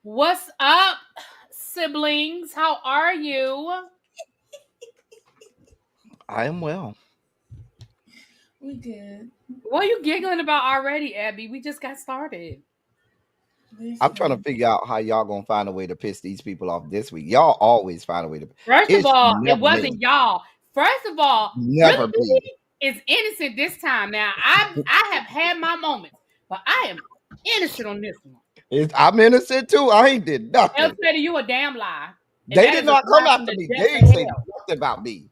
What's up, siblings? How are you? I am well. We good. What are you giggling about already, Abby? We just got started. I'm trying to Listen, figure out how y'all gonna find a way to piss these people off this week. Y'all always find a way to. First of It's all, it never me. wasn't y'all. First of all, Never Really me. is innocent this time. Now, I have had my moments, but I am innocent on this one. I'm innocent too. I ain't did nothing. ElTeddy, you a damn lie. And They that did is a not come lie from after the me. They depths ain't of say hell. nothing about me.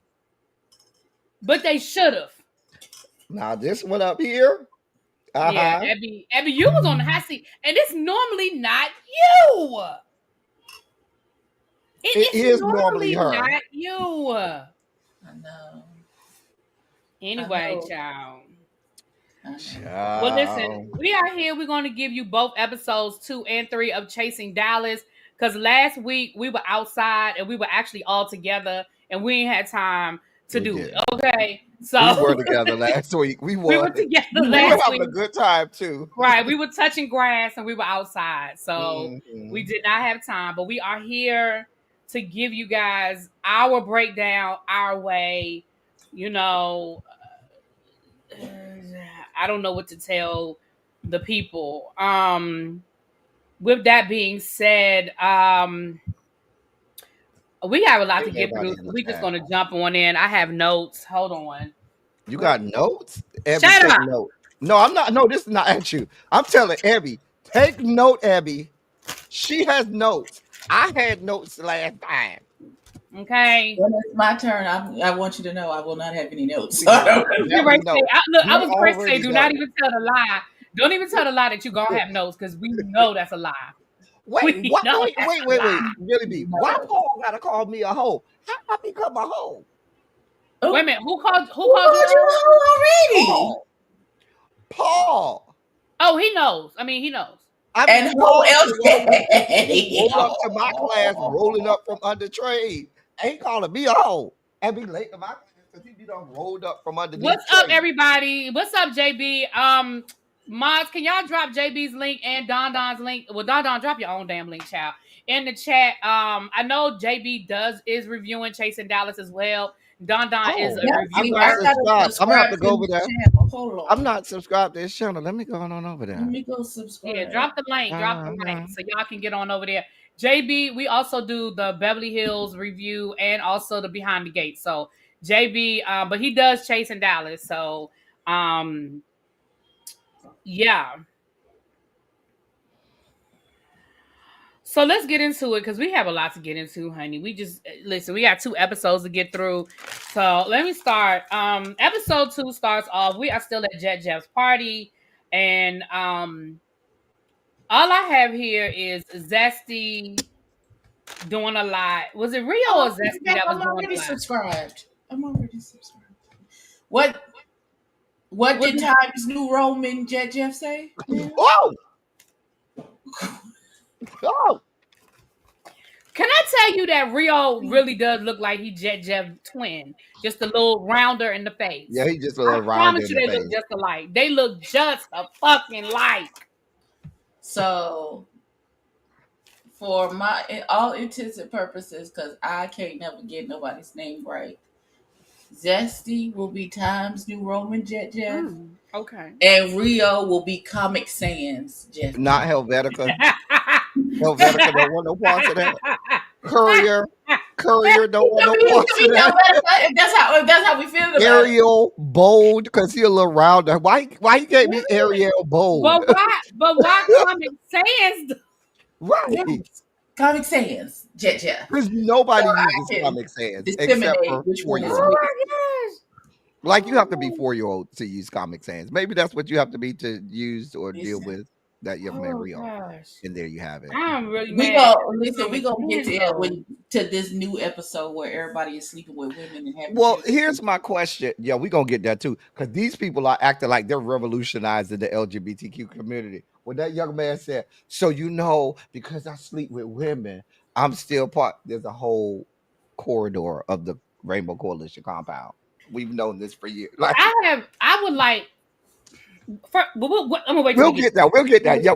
But they should have. Now this one up here. Yeah, Uh-huh. Abby, you was on the hot seat, and it's normally not you. It It's is normally normally her. not you. I know. Anyway, know. child. I know. Well, listen, Child. we are here. We're going to give you both episodes 2 and 3 of Chasing Dallas. Because last week we were outside and we were actually all together and we ain't had time to We do it. did. Okay. We So were together last week. We we were were. together We were last having week. a good time too. Right. We were touching grass and we were outside. So we Mhm. did not have time. But we are here to give you guys our breakdown, our way. You know, I don't know what to tell the people. With that being said, we have a lot to Ain't get nobody through. in So the we're just chat. gonna jump on in. I have notes. Hold on. You got notes? Abby, Shut take up. note. No, I'm not. No, this is not at you. I'm telling Abby, take note, Abby. She has notes. I had notes last time. Okay. When it's my turn, I want you to know I will not have any notes. We I don't Look, already know. I We was going to say, already do not know. even tell the lie. Don't even tell the lie that you're gonna have notes, because we know that's a lie. Wait, We what? know Wait, that's wait, a wait, lie. wait. Really be. Why know. Paul gotta call me a hoe? How I become a hoe? Wait a Oh, minute. Who called who you called you a hoe? a hoe already? Paul. Paul. Oh, he knows. I mean, he knows. I And mean, hoe Paul is the one who LTD. rolled up to my class, rolling up from under trade. Ain't calling me a hoe. And be late to my class because he be done rolled up from underneath What's up, trade. everybody? What's up, JB? Mods, can y'all drop JB's link and Don Don's link? Well, Don, drop your own damn link, child, in the chat. I know JB is reviewing Chasing Dallas as well. Don is Oh, a Yeah, I'm see, not I reviewer. gotta subscribed. I'm gonna have subscribe to to go over this there. channel. Hold I'm on. not subscribed to this channel. Let me go on over Let there. me go Yeah, subscribe. drop the link. So y'all can get on over there. JB, we also do the Beverly Hills review and also the Behind the Gate. So JB, but he does Chasing Dallas. So yeah. So let's get into it because we have a lot to get into, honey. We just listen, we got 2 episodes to get through. So let me start. Episode 2 starts off. We are still at Jeff's party, and all I have here is Zesty doing a lot. Was it Rio or Oh, Zesty that was I'm doing a already lot? subscribed. What Was did it, Times New Roman Jeff say? Oh, oh. can I tell you that Rio really does look like he Jeff twin? Just a little rounder in the face. Yeah, he just a I little round promise in you the they look face. just alike. They look just a fucking like. So, for all intents and purposes, because I can't never get nobody's name right, Zesty will be Times New Roman Jeff, Okay. and Rio will be Comic Sans Jeff. Not Helvetica. Helvetica don't want no parts of that. Courier don't want no parts of that. If that's how we feel about it. Ariel Bold, because he a little rounder. Why he can't be Ariel Bold? But why Comic Sans? Right. Comic Sans Jeff. Because nobody So I uses can Comic Sans except disseminate for which one is 4-year-olds. which. Oh Like you have to be 4-year-old to use Comic Sans. Maybe that's what you have to be to use or deal Listen. with that young man Oh Rio. gosh. And there you have it. I'm really We mad. gonna get to this new episode where everybody is sleeping with women and having Well, children. here's my question. Yeah, we're gonna get that too. Because these people are acting like they're revolutionizing the LGBTQ community. When that young man said, so because I sleep with women, I'm still part. There's a whole corridor of the Rainbow Coalition compound. We've known this for years. Like I would like I'm gonna wait till We'll we get. get there. We'll get there. Yeah,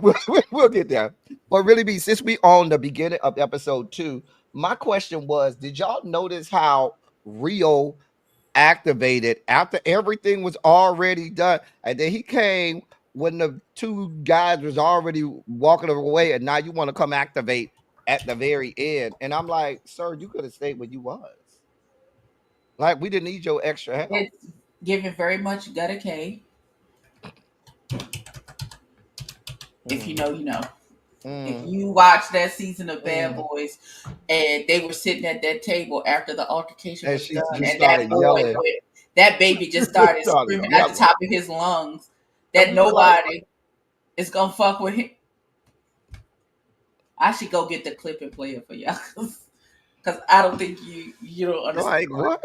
we'll get there. But really, be since we on the beginning of episode 2, my question was: did y'all notice how Rio activated after everything was already done, and then he came when the two guys was already walking away, and now you want to come activate at the very end? And I'm like, sir, you could have stayed where you was. Like we didn't need your extra help. It's giving very much Gutter K. If you Mm, know, you know. If mm, you watch that season of Bad mm. Boys, and they were sitting at that table after the altercation And was she done, just and that started boy, yelling. that baby just Just started started screaming at the yelling, top of his lungs and that we was like, nobody is gonna fuck with him. I should go get the clip and play it for y'all, because I don't think you don't understand. what?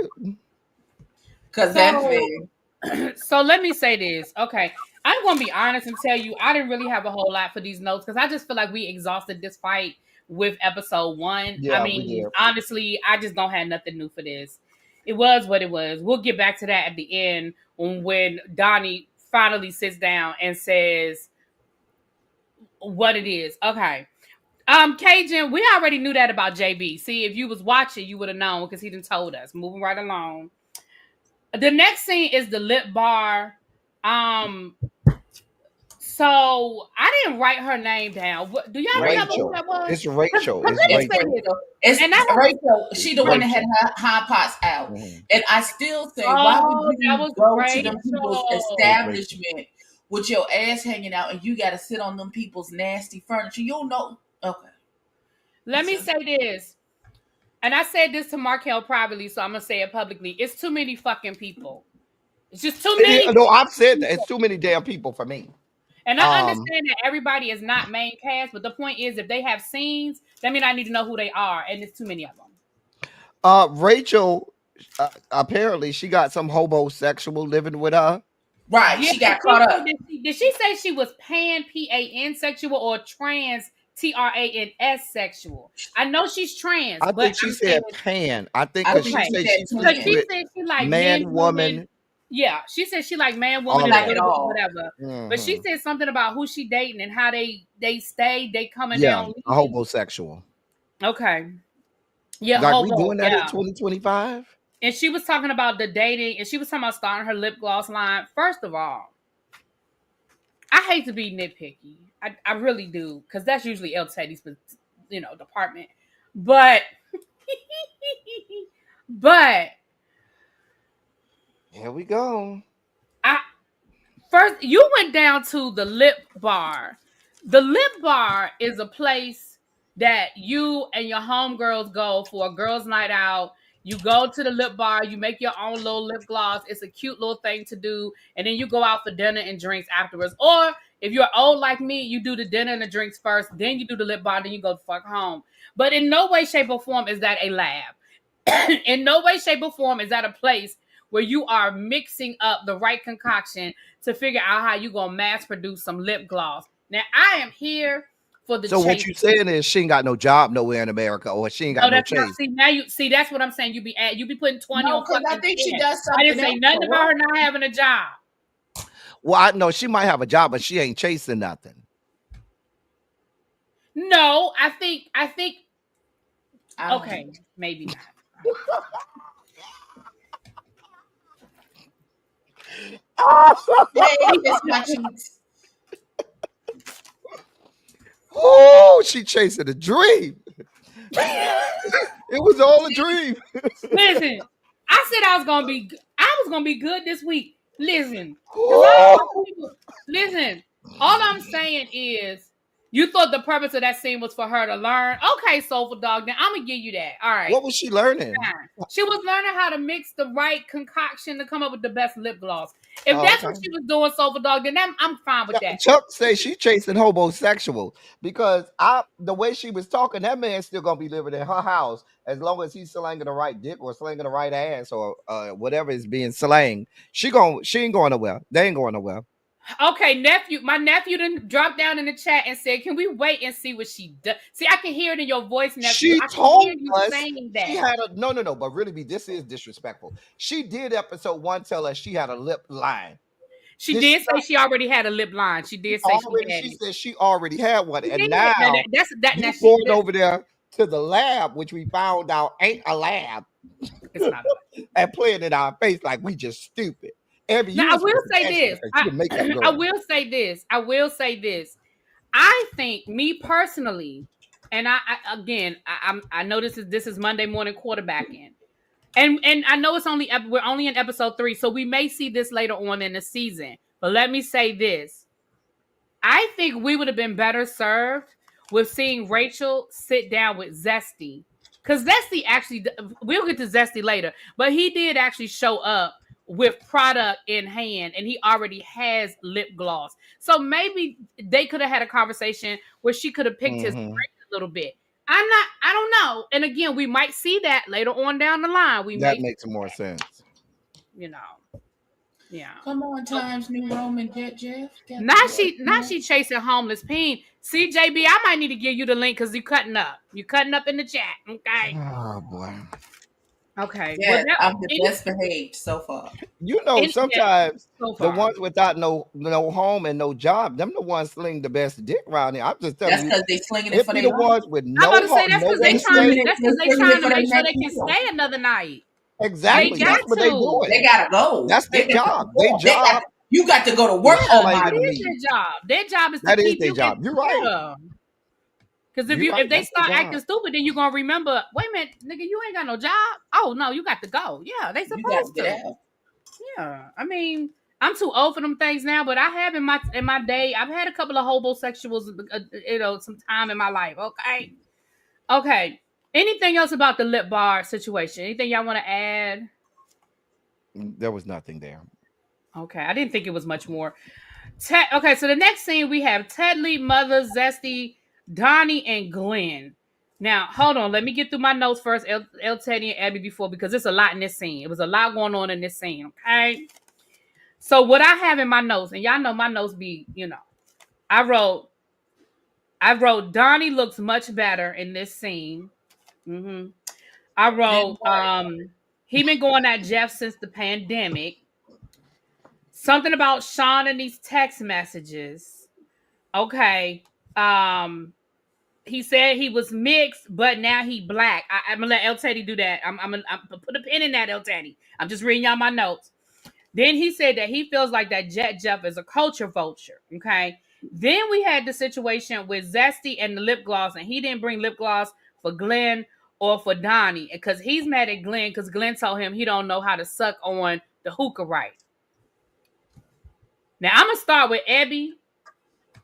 Because that So, thing, so let me say this. Okay. I'm going to be honest and tell you, I didn't really have a whole lot for these notes because I just feel like we exhausted this fight with episode 1. I Yeah, we mean, did. honestly, I just don't have nothing new for this. It was what it was. We'll get back to that at the end when Donnie finally sits down and says what it is. Okay. Cajun, we already knew that about JB. See, if you was watching, you would have known because he done told us. Moving right along. The next scene is the lip bar. Um, so I didn't write her name down. What, do y'all remember who Rachel. that was? It's Rachel. Because It's let me it's say Rachel. this, Rachel. It's and I have Rachel. She the one that had Rachel. her high pots out, Mhm. and I still say, why would oh, that you was go to them people's It was Rachel. Rachel. establishment with your ass hanging out, and you got to sit on them people's nasty furniture? You don't know. Okay. Let me say this, and I said this to Markel privately, so I'm gonna say it publicly. It's too many fucking people. It's just too many No, I've said that. It's people. too many damn people for me. And I Um, understand that everybody is not main cast, but the point is, if they have scenes, that means I need to know who they are, and there's too many of them. Rachel, apparently she got some homosexual living with her. Right. Yeah, She got she caught said, up. did she say she was pan PAN sexual or trans TRANS sexual? I know she's trans, I but think she I'm saying said pan. I think I because think she okay she said said she because sleep twin. she with said she like men, man, woman. woman, Yeah, she said she like man, woman, all and of a Like that. it little bit of all. whatever. But she Hmm. said something about who she dating and how they stay, they coming, they Yeah, don't a leave. homosexual. Okay, yeah, Like we hobo, doing that in yeah. 2025? And she was talking about the dating, and she was talking about starting her lip gloss line. First of all, I hate to be nitpicky. I really do, because that's usually ElTeddy's, department. But, but Here we go. I first you went down to the lip bar. The lip bar is a place that you and your homegirls go for a girls' night out. You go to the lip bar, you make your own little lip gloss. It's a cute little thing to do, and then you go out for dinner and drinks afterwards. Or if you're old like me, you do the dinner and the drinks first, then you do the lip bar, then you go the fuck home. But in no way, shape, or form is that a lab. In no way, shape, or form is that a place where you are mixing up the right concoction to figure out how you gonna mass produce some lip gloss. Now I am here for the So what chase. you saying is she ain't got no job nowhere in America, or she ain't No, got no that's not. chase. See now you see that's what I'm saying. You be putting 20 No, on because I fucking think she 10. does I didn't something say else nothing for about her work. not having a job. Well, I know she might have a job, but she ain't chasing nothing. No, I think I don't know. okay, maybe not. Hey, Miss My Cheeks. Oh, she chasing a dream. It was all a dream. Listen, I said I was gonna be good this week. Listen, because Oh, listen, all I'm saying is you thought the purpose of that scene was for her to learn. Okay, Soulful Dog, then I'm gonna give you that. All right. what was she learning? Fine. She was learning how to mix the right concoction to come up with the best lip gloss. If Oh, that's what okay. she was doing, Soulful Dog, then I'm fine with that. Chuck say she chasing homosexual because the way she was talking, that man's still gonna be living in her house as long as he's slanging the right dick or slanging the right ass or whatever is being slang. She ain't going nowhere. They ain't going nowhere. Okay, my nephew didn't drop down in the chat and said, "Can we wait and see what she does?" See, I can hear it in your voice, nephew. She I can hear told you us saying she that. had a no, no, but really, this is disrespectful. She did episode 1 tell us she had a lip line. She Did did she say she already had a lip line. She did say she already? had She it. said she already had one, She and did. Now, now that's that. Now you she. going over there to the lab, which we found out ain't a lab, It's not a lie. and playing in our face like we just stupid. Abby, Now you I was will supposed to say catch this. that because you a makeup I girl. will say this. I will say this. I think me personally, and I know this is Monday morning quarterbacking, and I know it's we're only in episode 3, so we may see this later on in the season. But let me say this: I think we would have been better served with seeing Rachel sit down with Zesty. Because Zesty actually, we'll get to Zesty later, but he did actually show up with product in hand and he already has lip gloss. So maybe they could have had a conversation where she could have picked his brain Hmm. a little bit. I don't know. And again, we might see that later on down the line. We That may, makes more sense. you know, yeah. Come on, Times New Roman Jeff. Got Now to work. she chasing homeless peen. CJB, I might need to give you the link because you cutting up. You cutting up in the chat. Okay. Oh boy. Okay. Well, Yeah, that I'm the best behaved so far. yeah, Sometimes so the far. ones without no home and no job, them the ones sling the best dick around here. I'm just telling That's you, because they slinging it it for be their the life. ones with I'm about no to say home, that's no because they way They to trying slinging to stay. it. that's because They they slinging it trying to for their make sure next they can meal. stay another night. They Exactly. got That's what they to. doing. They gotta go. That's their They got to job. Their perform. job You got to go to is work Yeah, on my that slanging is meat. their job. Their job is to That is keep their you in. job. You're right. Yeah. Because You're right. if they That's their start acting job. stupid, then you're gonna remember, wait a minute, nigga, you ain't got no job. Oh no, you got to go. Yeah, they You got to supposed get to. out. Yeah. I mean, I'm too old for them things now, but I have in my day, I've had a couple of homosexuals, some time in my life. Okay. Okay. Anything else about the lip bar situation? Anything y'all want to add? There was nothing there. Okay, I didn't think it was much more. Okay, so the next scene we have Tedley, Mother, Zesty, Donnie, and Glenn. Now, hold on. Let me get through my notes first, ElTeddy and Abby before, because there's a lot in this scene. It was a lot going on in this scene, okay? So what I have in my notes, and y'all know my notes be, I wrote Donnie looks much better in this scene. Mm-hmm. I Then wrote he been going at Jeff since the pandemic. Something about Sean and these text messages. Okay. He said he was mixed, but now he black. I'm gonna let ElTeddy do that. I'm gonna put a pin in that, ElTeddy. I'm just reading y'all my notes. Then he said that he feels like that Jet Jeff is a culture vulture. Okay. Then we had the situation with Zesty and the lip gloss, and he didn't bring lip gloss for Glenn or for Donnie because he's mad at Glenn because Glenn told him he don't know how to suck on the hookah right. Now I'm gonna start with EBBIE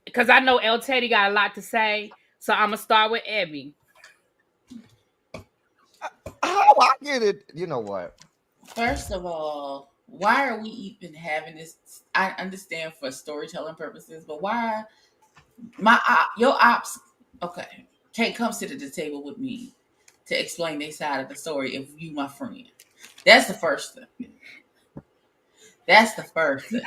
because I know ElTeddy got a lot to say, so I'm gonna start with EBBIE. How I get it? You know what? first of all, why are we even having this? I understand for storytelling purposes, but why your ops? Okay, can't come sit at the table with me to explain their side of the story if you my friend. That's the first thing. That's the first thing.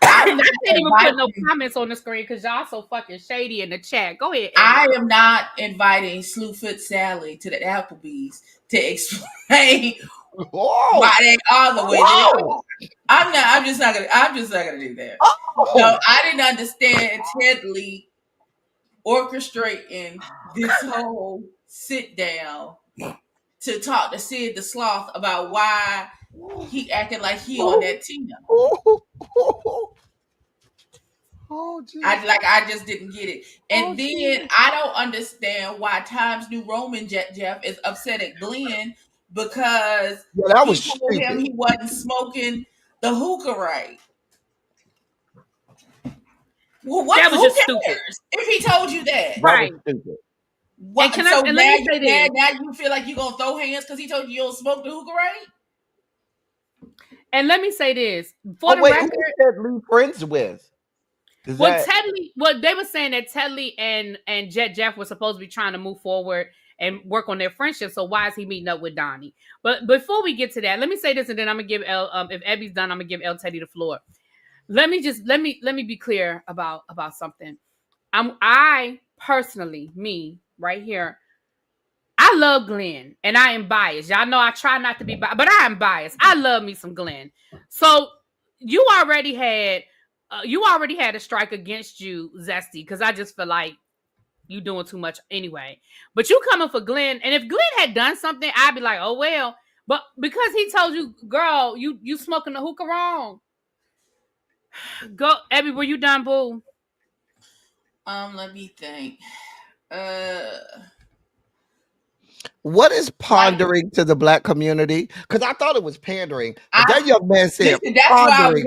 I I'm not can't even put no inviting. comments on the screen because y'all so fucking shady in the chat. Go ahead, I EBBIE. am not inviting Slewfoot Sally to the Applebee's to explain Whoa! why they are the way they Whoa! are. I'm not. I'm just not gonna do that. Oh! So I didn't understand Ted Lee orchestrating this whole sit down to talk to Sid the Sloth about why he acting like he on that team. Oh, oh, Jesus. I just didn't get it. Oh, And then Jesus. I don't understand why Times New Roman Jeff is upset at Glenn because Yeah, that he was told him stupid. he wasn't smoking the hookah right. Well, That was who just stupid. cares if he told you that? That was Right. stupid. What? And So let now me you say this. now you feel like you gonna throw hands because he told you don't smoke the hookah right? And let me say this. For Oh, the wait, who record, is that Lee friends with? Is well, that they were saying that Tedley and Jet Jeff were supposed to be trying to move forward and work on their friendship. So why is he meeting up with Donnie? But before we get to that, let me say this, and then I'm gonna give if EBBIE's done, I'm gonna give ElTeddy the floor. Let me be clear about something. I personally, me right here, I love Glenn, and I am biased. Y'all know I try not to be biased, but I am biased. I love me some Glenn. So you already had a strike against you, Zesty, because I just feel like you doing too much anyway. But you coming for Glenn, and if Glenn had done something, I'd be like, oh well. But because he told you, girl, you smoking the hookah wrong. Go, Abby, were you done, boo? Let me think. Uh, What is pondering to the black community? Because I thought it was pandering, but that I young man said listen. That's why pondering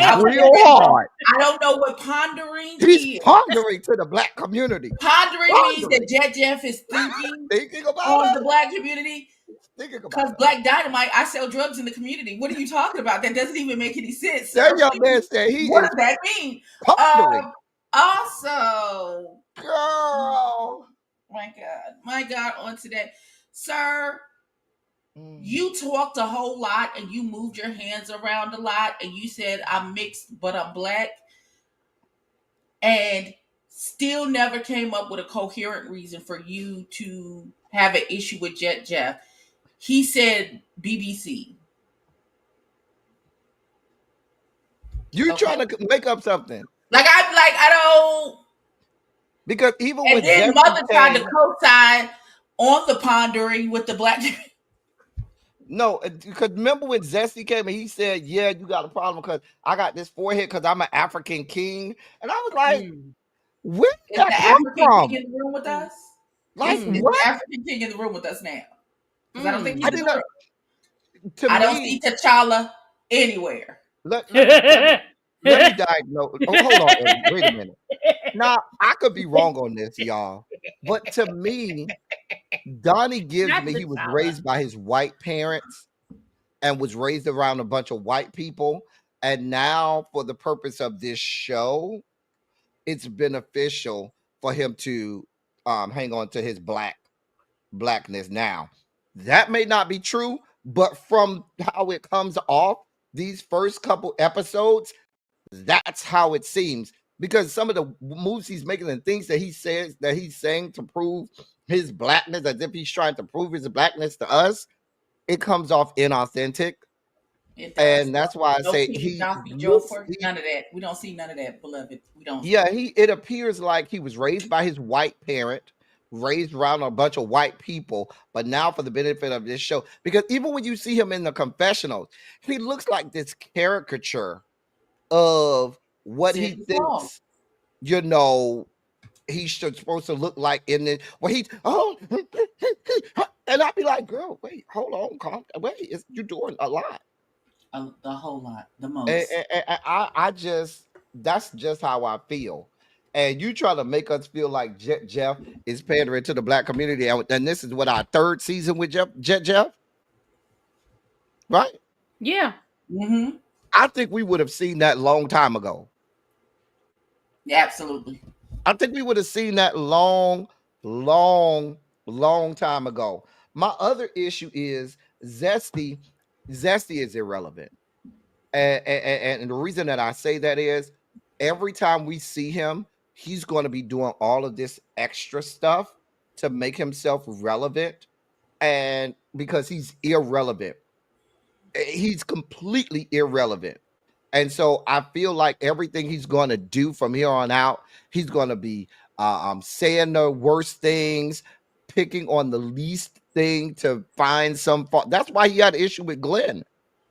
I was real hard. I don't know what pondering He's is. pondering to the black community. Pondering means that Jeff is Thinking about on us. the black community. Thinking Because about us. Black Dynamite, I sell drugs in the community. What are you talking about? That doesn't even make any sense. That Sir. young man said he What is does that mean? pondering. Also, Girl. my God, on today, sir, Mm. you talked a whole lot and you moved your hands around a lot and you said I'm mixed but I'm black, and still never came up with a coherent reason for you to have an issue with Jeff. He said BBC. You trying to make up something. I don't. Because even And when then Zesty Mother tried to came, co-sign on the pondering with the black. no, because remember when Zesty came and he said, yeah, you got a problem because I got this forehead because I'm an African king. And I was like, where Is did the that come African from? king in the room with us? Like, Is what? the African king in the room with us now? Because I don't think I he's in didn't the know. room. To I don't me, see T'Challa anywhere. let me diagnose. Oh, hold on, Eddie. Wait a minute. Now, I could be wrong on this, y'all. But to me, Donnie gives Not me he was T'Challa. raised by his white parents and was raised around a bunch of white people. And now, for the purpose of this show, it's beneficial for him to hang on to his blackness now. That may not be true, but from how it comes off these first couple episodes, that's how it seems. Because some of the moves he's making and things that he says that he's saying to prove his blackness, as if he's trying to prove his blackness to us, it comes off inauthentic. It does. And that's why I No say King he Joffrey looks. Joker. None of that. We don't see none of that, beloved. We don't. Yeah, it appears like he was raised by his white parent, raised around a bunch of white people, but now for the benefit of this show, because even when you see him in the confessionals, he looks like this caricature of what he Sidney Paul. thinks, he's supposed to look like in the and I'd be like, girl, wait, hold on, calm, wait, you're doing a lot. The whole lot, the most. I just, that's just how I feel. And you try to make us feel like Jeff is pandering to the black community, and this is what our third season with Jeff, right? Yeah. Mm-hmm. I think we would have seen that long time ago. Yeah, absolutely. I think we would have seen that long time ago. My other issue is Zesty. Zesty is irrelevant. And the reason that I say that is every time we see him, he's going to be doing all of this extra stuff to make himself relevant. And because he's irrelevant, he's completely irrelevant. And so I feel like everything he's going to do from here on out, he's going to be saying the worst things, picking on the least thing to find some fault. That's why he had an issue with Glenn.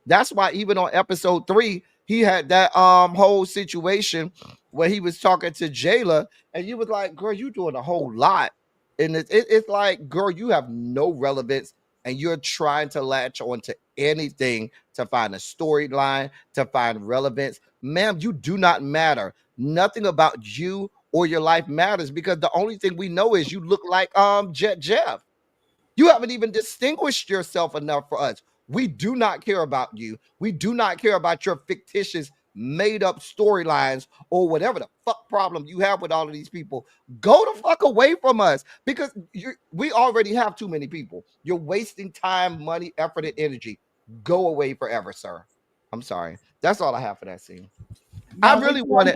That's why even on episode 3, he had that whole situation where he was talking to Jayla, and you was like, girl, you doing a whole lot. And it's like, girl, you have no relevance, and you're trying to latch onto anything to find a storyline, to find relevance. Ma'am, you do not matter. Nothing about you or your life matters, because the only thing we know is you look like Jeff. You haven't even distinguished yourself enough for us. We do not care about you. We do not care about your fictitious, made up storylines or whatever the fuck problem you have with all of these people. Go the fuck away from us, because we already have too many people. You're wasting time, money, effort, and energy. Go away forever, sir. I'm sorry. That's all I have for that scene. I really wanted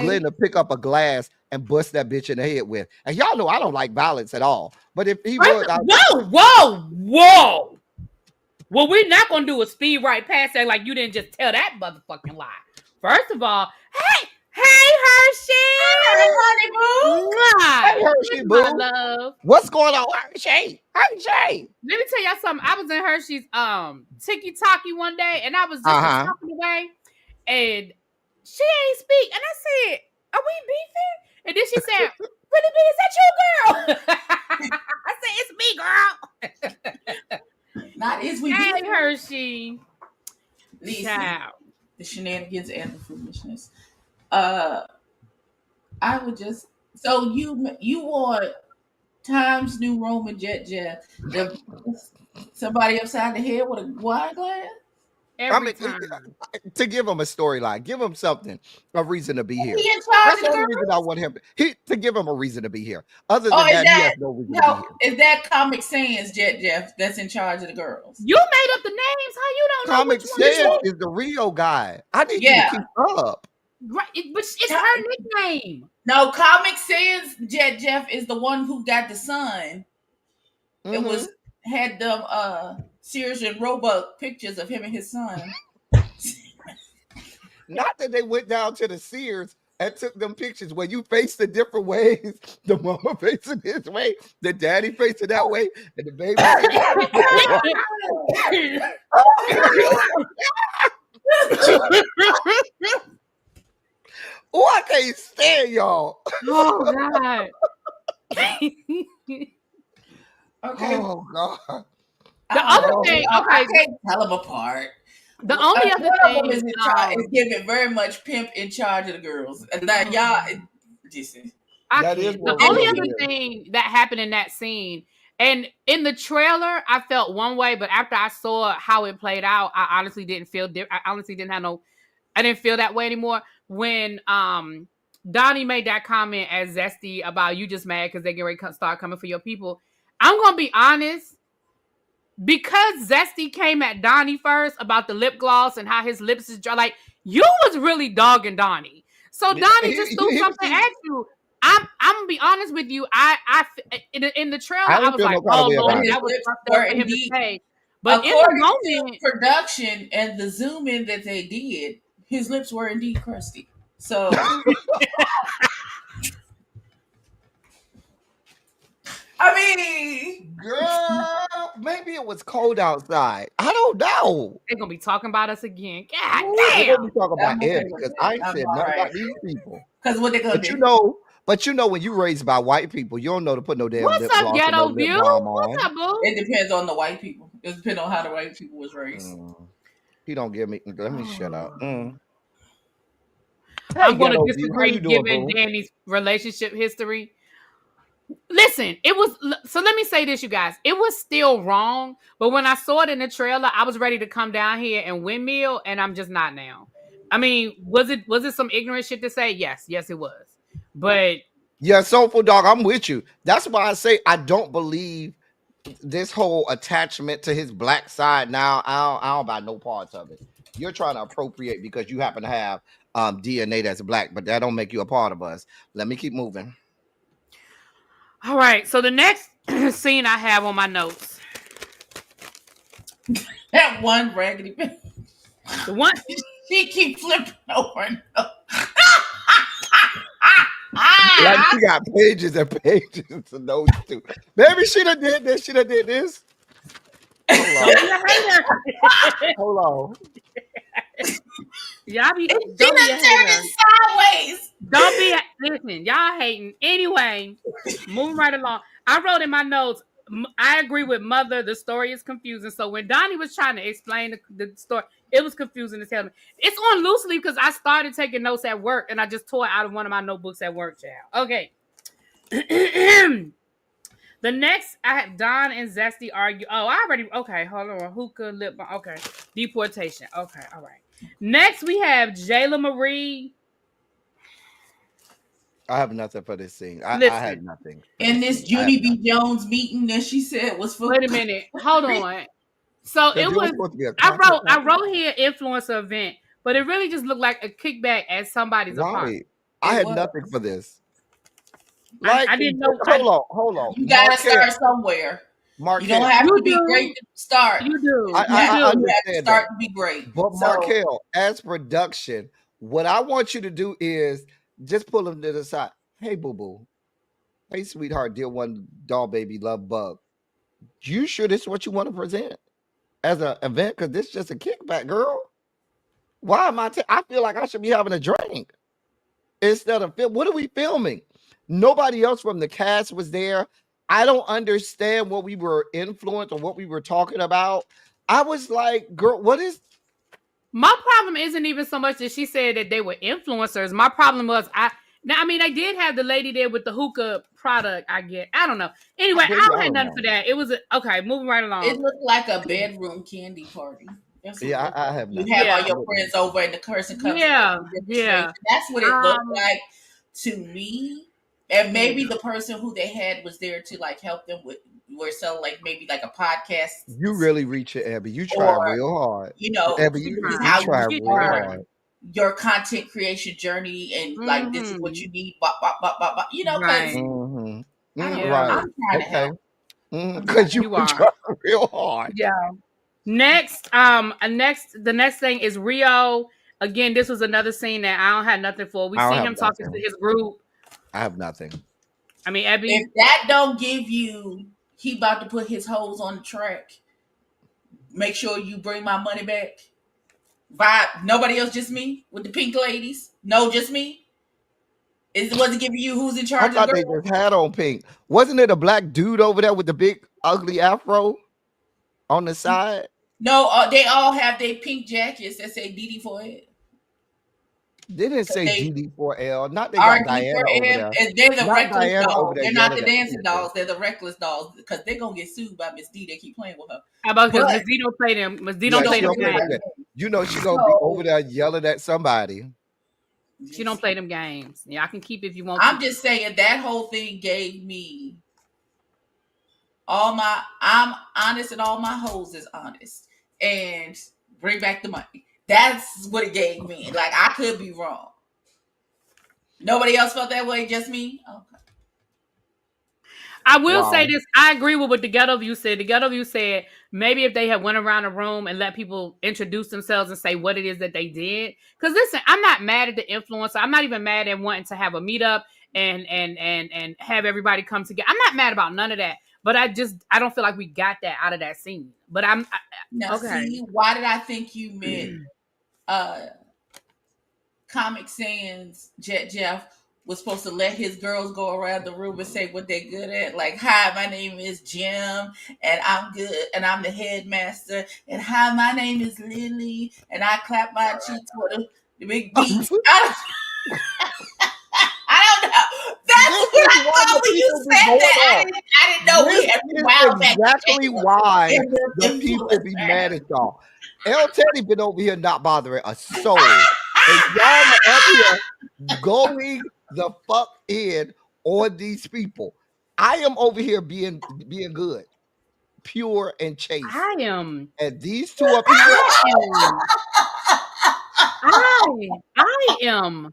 Glenn to pick up a glass and bust that bitch in the head with. And y'all know I don't like violence at all. But if he would, whoa. Well, we're not gonna do a speed right past that like you didn't just tell that motherfucking lie. First of all, hey Hershey, honey Hey, Hershey, my boo. love. What's going on, Hershey? Hershey. Let me tell y'all something. I was in Hershey's Tiki Talkie one day, and I was just talking away, and she ain't speak, and I said, "Are we beefing?" And then she said, "Really, B, is that you, girl?" I said, "It's me, girl." Not is we Hey, beefing. Hershey. Listen, Child. the shenanigans and the foolishness. I would just so you want Times New Roman Jet somebody upside the head with a wine glass? Every time. To give him a storyline, give him something, a reason to be here. He in charge That's of the the only reason I want him to give him a reason to be here. Other than Oh, is that, he that has no reason to be here. is that Comic Sans Jet Jeff that's in charge of the girls? You made up the names. How you don't know Comic which one it Sans is? is the real guy. I need you to Yeah. keep up. Right, but it's her nickname. No, Comic Sans Jet Jeff is the one who got the son. It was had them Sears and Roebuck pictures of him and his son. Not that they went down to the Sears and took them pictures where you face the different ways. The mama facing this way, the daddy facing that way, and the baby. Oh, I can't stand y'all. Oh God. Okay. Oh God. The other thing, I okay, can't tell them apart. the only other One of them thing is in charge, is giving very much pimp in charge of the girls. And that y'all, listen. That is the what only real other is. thing that happened in that scene, and in the trailer, I felt one way, but after I saw how it played out, I honestly didn't feel different. I honestly didn't have no, I didn't feel that way anymore. When Donnie made that comment as Zesty about you just mad because they get ready to start coming for your people. I'm gonna be honest. Because Zesty came at Donnie first about the lip gloss and how his lips is dry, like you was really dogging Donnie. So Donnie just threw something at you. I'm gonna be honest with you. In the trailer, I was like, "Oh Lord, that was fucked up for him to say." But in the moment, production and the zoom in that they did, his lips were indeed crusty. So. I mean, girl, maybe it was cold outside. I don't know. They're gonna be talking about us again. God damn! They're gonna be talking about Eddie because I ain't said nothing about these people. Because what they gonna do? But you know, when you raised by white people, you don't know to put no damn What's lip up, gloss ghetto and no view? lip balm on. What's up, boo? It depends on the white people. It depends on how the white people was raised. He don't give me. Let me shut up. I'm Hey, gonna ghetto view. How disagree you doing, given boo? Danny's relationship history. Listen, it was, so let me say this, you guys. It was still wrong, but when I saw it in the trailer, I was ready to come down here and windmill, and I'm just not now. I mean, was it some ignorant shit to say? Yes, it was. But yeah, Soulful Dog, I'm with you. That's why I say I don't believe this whole attachment to his black side now. I don't buy no parts of it. You're trying to appropriate because you happen to have DNA that's black, but that don't make you a part of us. Let me keep moving. All right, so the next scene I have on my notes. That one raggedy bitch. The one she keep flipping over and over. Like she got pages and pages to notes too. Maybe she done did this. She done did this. Hold on. Y'all be don't be sideways. Don't be listen. Y'all hating anyway. Moving right along. I wrote in my notes. I agree with Mother. The story is confusing. So when Donnie was trying to explain the story, it was confusing as hell. It's on loose leaf because I started taking notes at work and I just tore it out of one of my notebooks at work, child. Okay. The next, I had Don and Zesty argue. Oh, I already. Okay, hold on. Hookah, lip. Okay. Deportation. Okay, all right. Next, we have Jayla Marie. I have nothing for this scene. I had nothing. In this Judy B. Jones meeting that she said was for. Wait a minute. Hold on. So it was. I wrote here influencer event, but it really just looked like a kickback at somebody's apartment. I had nothing for this. Like I didn't know. Hold on. You gotta start somewhere. You don't Markel, have You to be great do. to start. You do. I, You I, I You have do. to understand that. start to be great. But So Markel, as production, what I want you to do is just pull them to the side. Hey, boo boo. Hey, sweetheart, dear one, doll baby, love bug. You sure this is what you want to present as an event? Because this is just a kickback, girl. Why am I feel like I should be having a drink instead of film. What are we filming? Nobody else from the cast was there. I don't understand what we were influenced or what we were talking about. I was like, girl, what is My problem isn't even so much that she said that they were influencers. My problem was I mean, I did have the lady there with the hookah product. I get. I don't know. Anyway, baby? I I don't have don't nothing for know. that. It was okay. Moving right it along. looked like a bedroom candy party. That's what it Yeah, looked I like. have You nothing. have all Yeah. I your wouldn't. friends over, and the person comes in Yeah. with different drinks. Yeah. And that's what it looked Um. like to me. And Yeah. maybe the person who they had was there to like help them with, were selling like maybe like a podcast, You really reach it, Abby. You try or real hard. you know, Abby, She you this is you how tried. you try She real start tried. hard. your content creation journey, and like this is what Mm-hmm. you need. Blah, blah, blah, blah, blah. You know, because Right. Hmm. I don't know. Yeah. Right. I'm trying to Okay. help. I'm trying Because to you You were are. trying real hard. Yeah. The next thing is Rio. Again, this was another scene that I don't have nothing for. We I don't see have him talking to nothing. his group. I have nothing. I mean, If Abby. that don't give you, he about to put his hoes on the track. Make sure you bring my money back. Vibe. Nobody else, just me with the pink ladies. No, just me. Is was it giving you who's in I charge of the thought they girls? just had on pink. Wasn't it a black dude over there with the big ugly afro on the side? No, they all have their pink jackets that say DD for it. They didn't say They GD4L. Not they got RD for Diana over M, there. and they're the Not reckless Diana over dolls. there They're not yelling the at the dancing people. dolls. They're the reckless dolls because they're gonna get sued by Miss D. They keep playing with her. How about because But Miss D don't play them? Miss D she don't Yeah, play don't she them don't play play them them games. games. like that. You know she gonna be over So there yelling at somebody. She don't listen, play them games. Yeah, I can keep if you want I'm to. just saying that whole thing gave me all my. I'm honest, and all my hoes is honest, and bring back the money. That's what it gave me. Like I could be wrong. Nobody else felt that way, just me. Okay. I will say Wow. this. I agree with what the ghetto view said. The ghetto view said maybe if they had went around the room and let people introduce themselves and say what it is that they did. Because listen, I'm not mad at the influencer. I'm not even mad at wanting to have a meetup and have everybody come together. I'm not mad about none of that. But I don't feel like we got that out of that scene. But Now, okay. see, why did I think you meant uh Comic Sans Jet Jeff was supposed to let his girls go around the room and say what they're good at? Like, hi, my name is Jim, and I'm good, and I'm the headmaster. And hi, my name is Lily, and I clap my cheeks for the big beats. I don't know. That's This what is I why thought the when you people be said going that. off. I didn't know we This had is wild back to exactly Jayla why and the the people be mad influencer. at y'all. ElTeddy been over here not bothering a soul. And y'all are up here going the fuck in on these people. I am over here being good, pure and chaste. I am And these two up here, I am I am I'm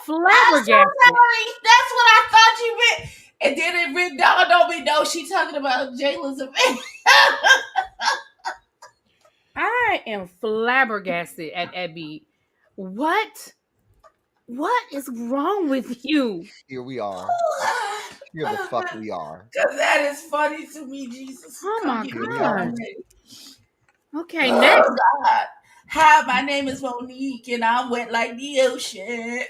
so flabbergasted. sorry. That's what I thought you meant. And then it written down on me. No, she talking about Jayla's event. I am flabbergasted at Abby. What? What is wrong with you? here we are. Here the fuck we are. Because that is funny to me, Jesus. Oh Come my get Here me we out of are. God. here. Okay, next. Oh, God. Hi, my name is Monique, and I'm wet like the ocean.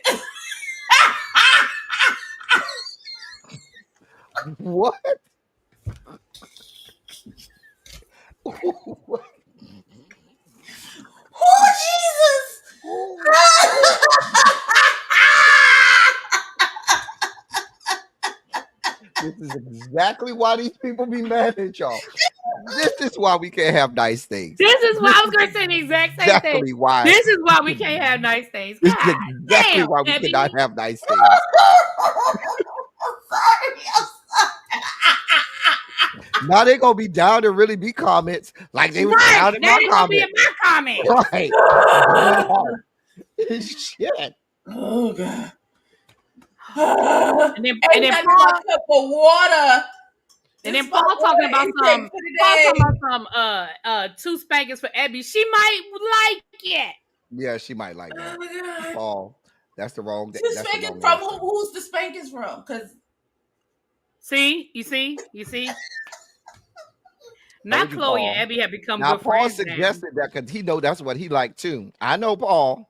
What? What? Oh, Jesus. This is exactly why these people be mad at y'all. This is why we can't have nice things. This is why I was gonna say the exact same thing. Exactly why. This is why we can't have nice things. This God is exactly damn, why we Abby. cannot have nice things. I'm Now they're gonna be down to really be comments like they was Right. down in That my ain't gonna be in comment. my comment. Right. Shit. Oh, God. And then Ain't nothing Paul, but a cup of water. And then This my Paul talking about boy. some. For the Paul day. talking about some 2 spankings for EBBIE. She might like it. Yeah, she might like Oh that. my god. Paul, that's the wrong. Two That's the spankings wrong from answer. who's the spankings from? Because See, you see. Not Told you, Chloe and Paul. EBBIE have become Now good Paul friends now. suggested that because he know that's what he liked too. I know Paul.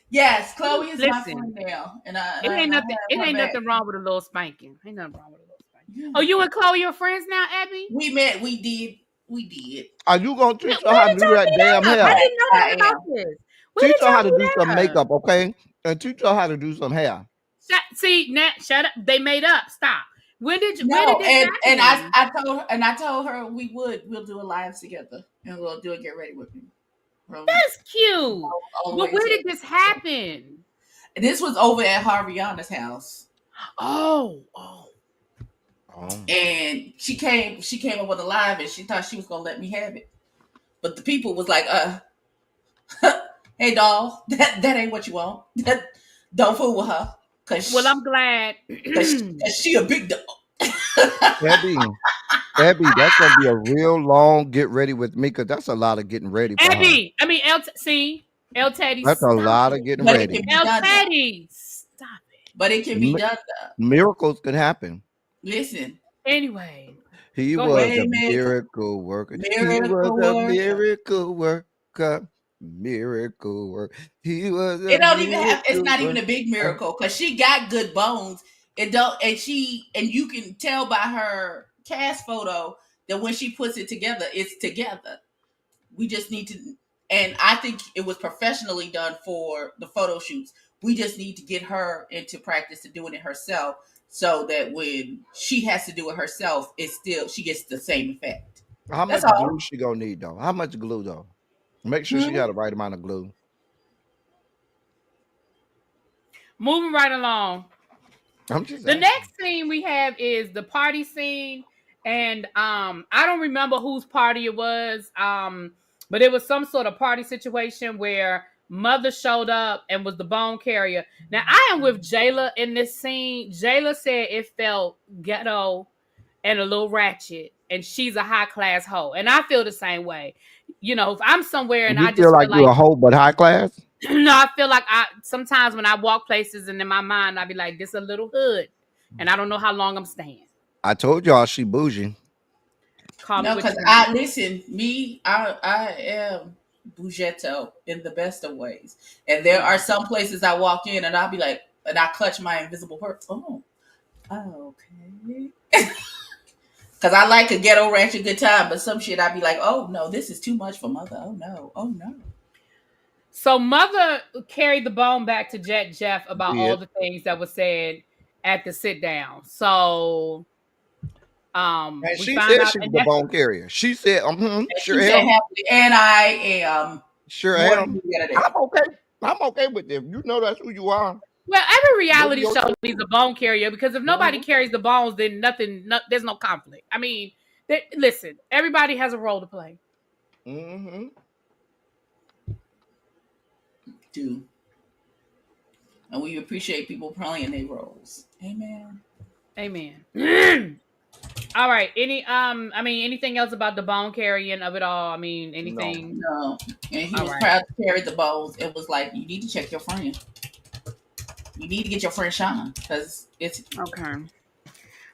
yes, Chloe is my Listen, friend now, and I it ain't and I nothing. have It her ain't back. nothing wrong with a little spanking. Ain't nothing wrong with a little spanking. Yeah. Oh, you and Chloe are friends now, EBBIE? We met. We did. Are you gonna teach her Where how to did do y'all that meet damn up? I hair? didn't know I nothing about am. this. Where Teach did her how y'all to do meet some up? makeup, okay? And teach her how to do some hair. See, Nat, shut up. They made up. Stop. Where did No, this and happen? I told her we'll do a live together and we'll do a get ready with me. That's cute. All the But way where to did this happen? this was over at Harviana's house. Oh. And she came up with a live and she thought she was gonna let me have it. But the people was like, hey doll, that ain't what you want. Don't fool with her. Well, I'm glad. Cause she a big doll. Abby, that's gonna be a real long get ready with me because that's a lot of getting ready for her. EBBIE. I mean, ElTeddy. That's a Stop lot it. of getting But it ready. can be done. ElTeddy. Stop it. But it can be done. Miracles can happen. Listen. Anyway. He Go was ahead. a miracle worker. He was Miracle a worker. miracle worker. Miracle worker. He was a It don't even have. It's miracle not even a worker. big miracle because she got good bones. It don't, and you can tell by her cast photo that when she puts it together, it's together. We just need to, and I think it was professionally done for the photo shoots. We just need to get her into practice to doing it herself, so that when she has to do it herself, it's still she gets the same effect. How much That's all. glue she gonna need though? How much glue though? Make sure she got the right amount of glue. Moving right along. I'm just The asking. next scene we have is the party scene, and I don't remember whose party it was, but it was some sort of party situation where mother showed up and was the bone carrier. Now I am with Jayla in this scene. Jayla said it felt ghetto and a little ratchet, and she's a high class hoe, and I feel the same way. You know, if I'm somewhere and You I feel just like feel you like a hoe but high class? no, I feel like I sometimes when I walk places and in my mind I be like, this a little hood, and I don't know how long I'm staying. I told y'all she bougie. Call me No, what because you I want. listen. I am bugetto in the best of ways, and there are some places I walk in and I'll be like, and I clutch my invisible purse. Oh, okay. Because I like a ghetto ratchet good time, but some shit I'd be like, oh no, this is too much for mother. Oh no. So mother carried the bone back to Jet Jeff about all Did. the things that were said at the sit down. So And we she found said out she was and the that's bone carrier. She said, And sure she said am. happily, and I am Sure more than am. you the other day. I'm okay. I'm okay with them. You know that's who you are. well, every Go to reality your show truth. needs a bone carrier because if nobody carries the bones, then there's no conflict. I mean, listen, everybody has a role to play. Mm-hmm. Do. And we appreciate people playing their roles. Amen. Amen. All right. Anything else about the bone carrying of it all? I mean, anything? No. And he All was right. proud to carry the bones. It was like, you need to check your friend. You need to get your friend Sean because it's Okay.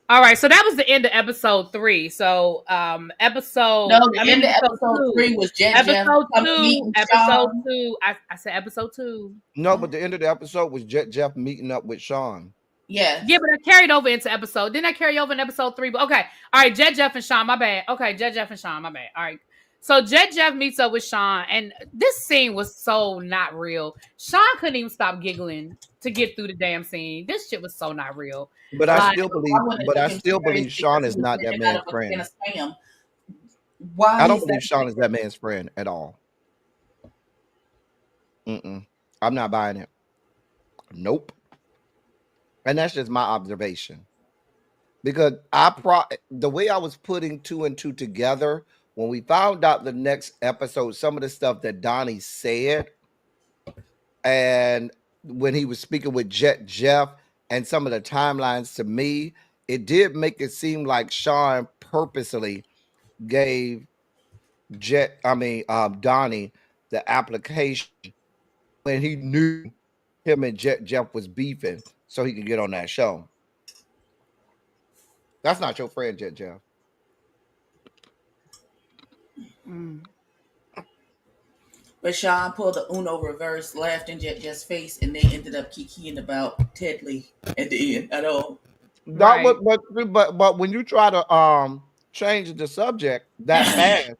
All right. So that was the end of episode 3. So no. The end of episode 3 was Jeff Episode meeting 2. Sean. I said episode 2. No, but the end of the episode was Jeff meeting up with Sean. Yes. Yeah, but I carried over into episode. Didn't I carry over in episode 3? But okay. All right. Jeff and Sean. My bad. Okay. Jeff and Sean. My bad. All right. So Jeff meets up with Sean, and this scene was so not real. Sean couldn't even stop giggling to get through the damn scene. This shit was so not real. But I still believe. But I still believe Sean is because not that man's a friend. spam. Why I don't is believe that? Sean is that man's friend at all. I'm not buying it. Nope. And that's just my observation. Because the way I was putting 2 and 2 together when we found out the next episode, some of the stuff that Donnie said, and when he was speaking with Jeff, and some of the timelines to me, it did make it seem like Sean purposely gave Donnie the application when he knew him and Jeff was beefing so he could get on that show. That's not your friend, Jeff. Mm. But Sean pulled the Uno reverse, laughed in Jeff's face, and they ended up kikiing about Ted Lee at the end. At all. That Right. was, but when you try to change the subject that fast,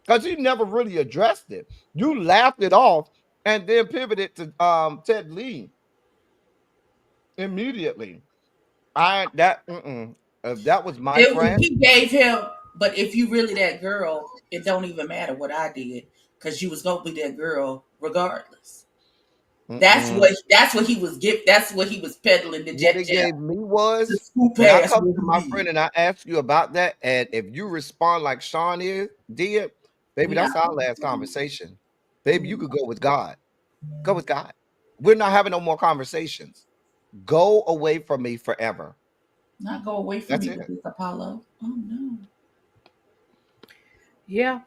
because he never really addressed it, you laughed it off and then pivoted to Ted Lee immediately. I that if that was my friend, He gave him, but if you really that girl, it don't even matter what I did, because you was gonna be that girl regardless. mm-mm. That's what he was That's what he was peddling to What Jet it Jet gave me to was scoop when I ass come with to my me. friend and I ask you about that, and if you respond like Sean did, baby, We that's not our gonna last do conversation. Baby, you it. could go with God. Go with God. We're not having no more conversations. Go away from me forever. Not go away from That's me it. with this Apollo. Oh no. Yeah.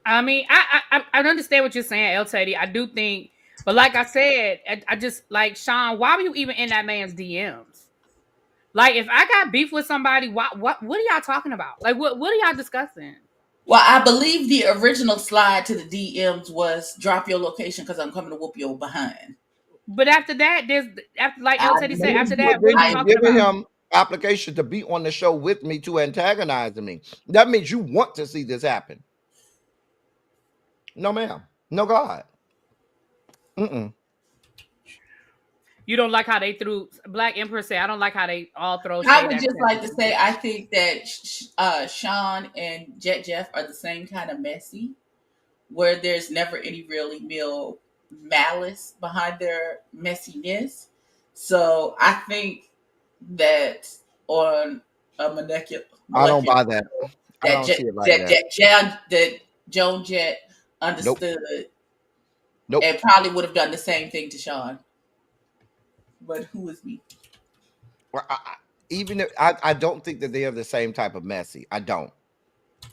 I mean, I understand what you're saying, ElTeddy. I do think, but like I said, I just like Sean. Why were you even in that man's DMs? Like, if I got beef with somebody, what are y'all talking about? Like, what are y'all discussing? Well, I believe the original slide to the DMs was drop your location because I'm coming to whoop your behind. But after that, there's after like I ElTeddy said, believe after But that, what then are you you I talking giving about? him application to be on the show with me to antagonize me. That means you want to see this happen. No, ma'am. No, God. Mm-mm. You don't like how they threw Black Emperor said, I don't like how they all throw I shade would at just like to Teddy. say I think that Sean and Jet Jeff are the same kind of messy, where there's never any really real malice behind their messiness. So I think that on a I don't molecular buy that. level, I don't see it like that. That Joan Jett Nope. understood Nope. and probably would have done the same thing to Sean. But who is me? Well, even if I don't think that they are the same type of messy. I don't.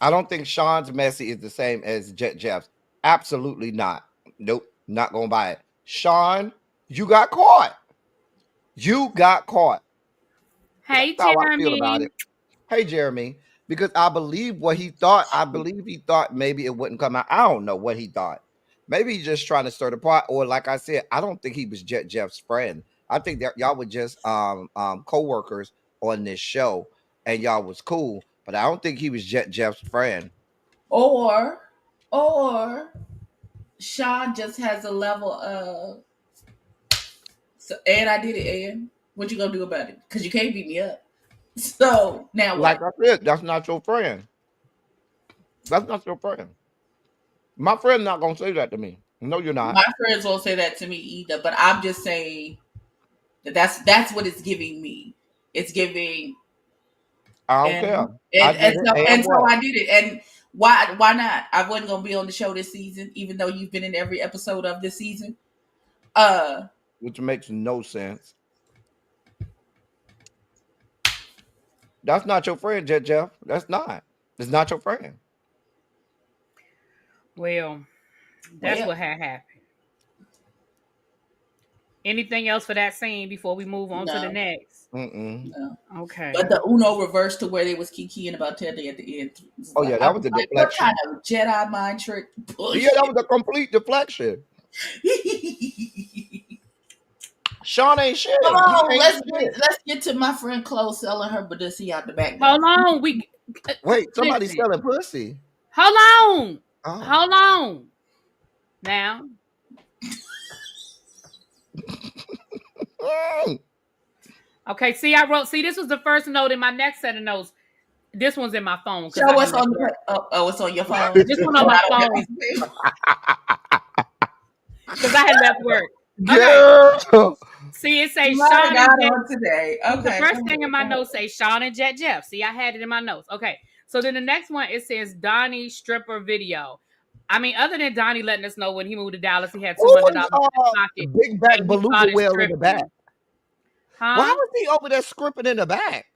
I don't think Sean's messy is the same as Jeff's. Absolutely not. Nope. Not gonna buy it. Sean, you got caught. You got caught. That's Hey, how I feel about Jeremy. it. Hey, Jeremy, because I believe what he thought. I believe he thought maybe it wouldn't come out. I don't know what he thought. Maybe he's just trying to stir the pot, or like I said, I don't think he was Jeff's friend. I think that y'all were just co-workers on this show, and y'all was cool. But I don't think he was Jeff's friend. Or or Sean just has a level of so, and I did it, and what you gonna do about it? Because you can't beat me up. So now Like what? I said, that's not your friend. That's not your friend. My friend not gonna say that to me. No, you're not. My friends won't say that to me either, but I'm just saying that that's what it's giving me. It's giving I don't and care. I did it, and and so what? I did it. And why not? I wasn't gonna be on the show this season, even though you've been in every episode of this season. Uh Which makes no sense. That's not your friend, Jeff. That's not. It's not your friend. Well, that's well, what had happened. Anything else for that scene before we move on to the no, next? Mm-mm. no. Okay. But the Uno reversed to where they was kikiing about Teddy at the end. It's Oh like, yeah, I that was was a like, what kind deflection. of Jedi mind trick Yeah, that bullshit? was a complete deflection. Sean ain't shit. Come He on, ain't shit. let's get to my friend Chloe selling her Badoosie out the back door. Hold on. We Wait, somebody's listen. selling pussy. Hold on. Oh. Hold on. Now, Mm. okay. See, I wrote. See, this was the first note in my next set of notes. This one's in my phone because Show I what's be left on work. the it's on your phone. This one on Oh, my I don't have phone this thing. because I had left work. Okay. Girl. See, it You say might have Sean and got Jet. on today. The Okay, first thing in my notes say Sean and Jet Jeff. See, I had it in my notes. Okay. So then the next one it says Donnie stripper video. I mean, other than Donnie letting us know when he moved to Dallas, he had Who $200 in his was pocket big back and he beluga started whale in the back? stripping. Why Huh? was he over there scripting in the back?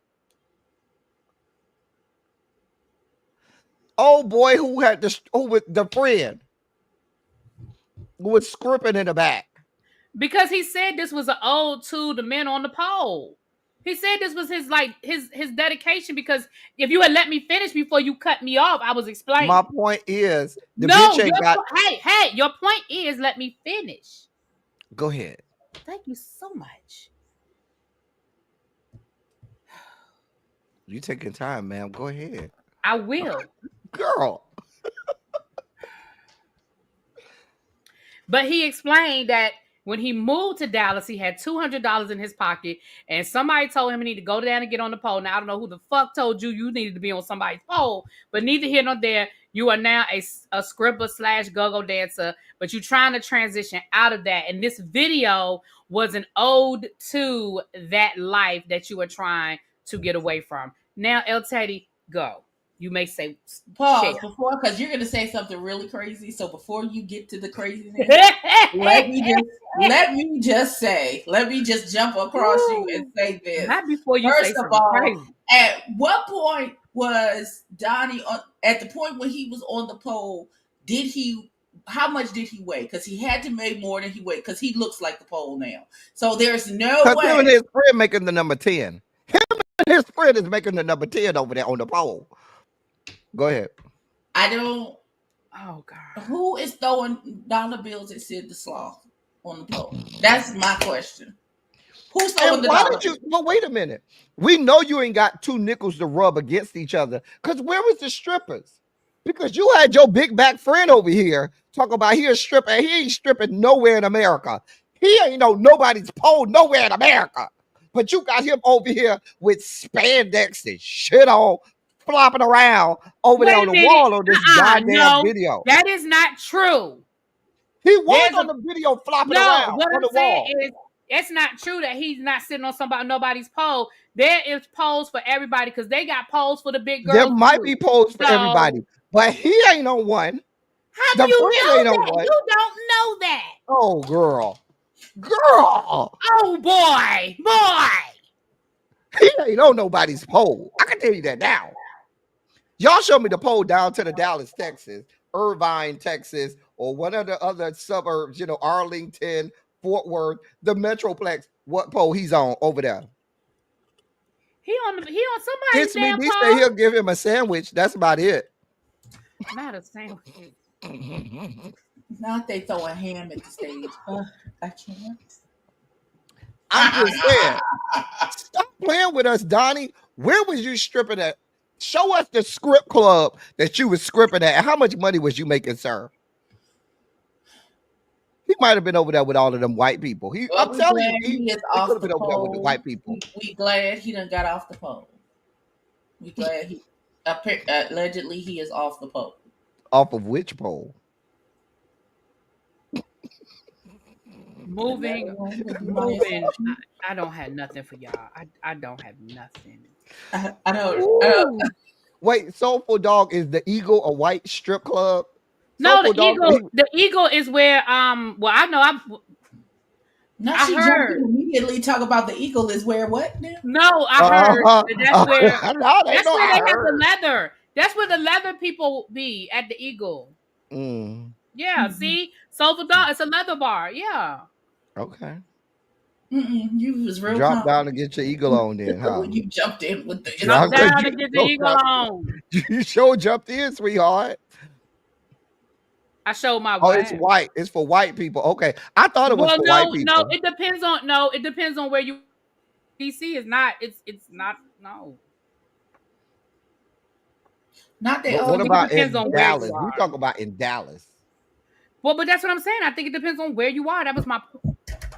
old boy who had who was the friend who was scripting in the back. Because he said this was an ode to the men on the pole. He said this was his dedication, because if you had let me finish before you cut me off, I was explaining. My point is, the No, bitch ain't got. hey, your point is let me finish. Go ahead. Thank you so much. You taking time, ma'am. Go ahead. I will. Girl. But he explained that when he moved to Dallas, he had $200 in his pocket, and somebody told him he needed to go down and get on the pole. Now, I don't know who the fuck told you needed to be on somebody's pole, but neither here nor there. You are now a scribber / go-go dancer, but you're trying to transition out of that. And this video was an ode to that life that you were trying to get away from. Now, ElTeddy, go. You may say pause before, because you're gonna say something really crazy. So before you get to the craziness, let me just jump across you and say this. Not before you First say of all, crazy. At what point was Donnie at the point when he was on the pole? How much did he weigh? Because he had to weigh more than he weighed, because he looks like the pole now. So there's no way. Him and his friend making the number 10. Him and his friend is making the number 10 over there on the pole. Go ahead. I don't. Oh God. Who is throwing dollar bills at Sid the Sloth on the pole? That's my question. Who's throwing the dollar bills? Well, wait a minute. We know you ain't got two nickels to rub against each other. Because where was the strippers? Because you had your big back friend over here talk about he a stripper, and he ain't stripping nowhere in America. He ain't nobody's pole nowhere in America. But you got him over here with spandex and shit on, flopping around over there on the wall on this goddamn video. That is not true. He was on the video flopping around what on I'm the wall. saying is, it's not true that he's not sitting on nobody's pole. There is poles for everybody, because they got poles for the big girls. There might be poles for everybody, but he ain't on one. How do you know that? You don't know that. Oh, girl. Oh, boy. He ain't on nobody's pole. I can tell you that now. Y'all show me the pole down to the Dallas, Texas, Irvine, Texas, or one of the other suburbs, Arlington, Fort Worth, the Metroplex. What pole he's on over there? He on somebody's damn pole. He say he'll give him a sandwich. That's about it. Not a sandwich. Not they throwing ham at the stage. I can't. I'm just saying. Stop playing with us, Donnie. Where was you stripping at? Show us the script club that you was scripting at. And how much money was you making, sir? He might have been over there with all of them white people. I'm telling you, he is off could have been over there with the white people. We glad he done got off the pole. We glad he allegedly he is off the pole. Off of which pole? Moving. I don't have nothing for y'all. I don't have nothing. I don't. Wait, Soulful Dog, is the Eagle a white strip club? No, the Eagle is where well, I know I heard immediately talk about the Eagle is where what now? No, I heard that's where they have the leather. That's where the leather people be at the Eagle. Yeah, see? Soulful Dog, it's a leather bar. Yeah. Okay. You was real drop down and get your eagle on then, huh? When you jumped in with the drop down and get the eagle on. You sure jumped in, sweetheart. I showed my wife. Oh, it's white. It's for white people. Okay. I thought it was for white people. No, it depends on where you DC is not. It's not Not that. What about in Dallas? We talk about in Dallas. Well, but that's what I'm saying. I think it depends on where you are. That was my.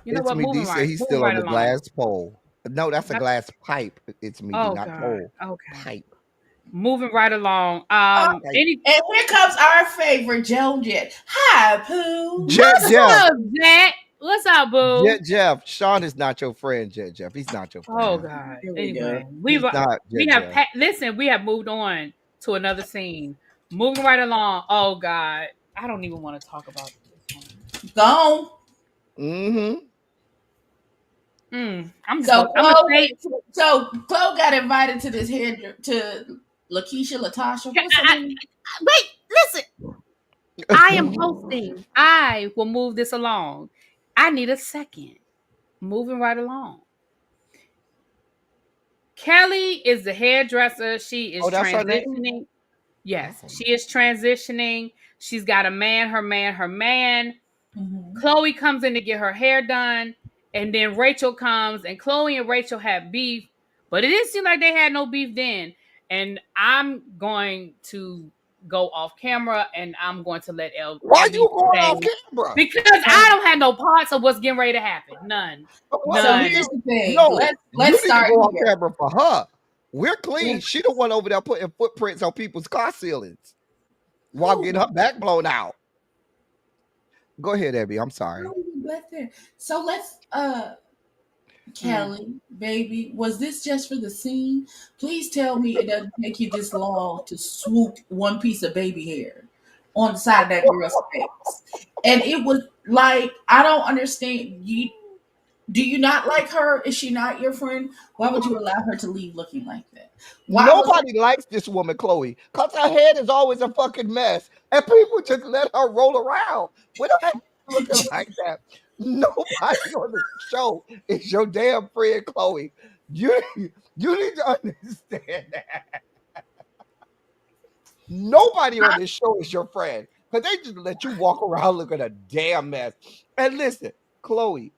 You know what? Moving right. He's still on the glass pole. No, that's a glass pipe. It's me, not pole. Okay. Pipe. Moving right along. And here comes our favorite Joan Jett. Hi, Pooh. What's up, Jet? What's up, Boo? Jet Jeff. Sean is not your friend, Jet Jeff. He's not your friend. Oh God. Anyway, we have moved on to another scene. Moving right along. Oh God, I don't even want to talk about this one. Go. I'm so Chloe got invited to this Lakeisha, Latasha, Ca- what's her name? Wait, listen. I am hosting. I will move this along. I need a second. Moving right along. Kelly is the hairdresser. She is Oh, that's her name? transitioning. Yes, Oh. she is transitioning. She's got a man, her man, her man. Mm-hmm. Chloe comes in to get her hair done. And then Rachel comes, and Chloe and Rachel have beef. But it didn't seem like they had no beef then. And I'm going to go off camera and I'm going to let Why Ebby you going say, off camera? because I don't have no parts of what's getting ready to happen. None. What? So None. here's the thing. No, you Let's need to start go off here. camera for her. We're clean. Let's, She the one over there putting footprints on people's car ceilings while getting who? her back blown out. Go ahead, Abby. I'm sorry. How we left there? So let's Hmm. Kelly, baby, was this just for the scene? Please tell me it doesn't take you this long to swoop one piece of baby hair on the side of that girl's face. And it was like, I don't understand. You do you not like her? Is she not your friend? Why would you allow her to leave looking like that? Why was it? Nobody likes this woman, Chloe, because her head is always a fucking mess. And people just let her roll around with her head looking like that. Nobody on the show is your damn friend, Chloe. You, you need to understand that. Nobody on this show is your friend. Because they just let you walk around looking a damn mess. And listen, Chloe,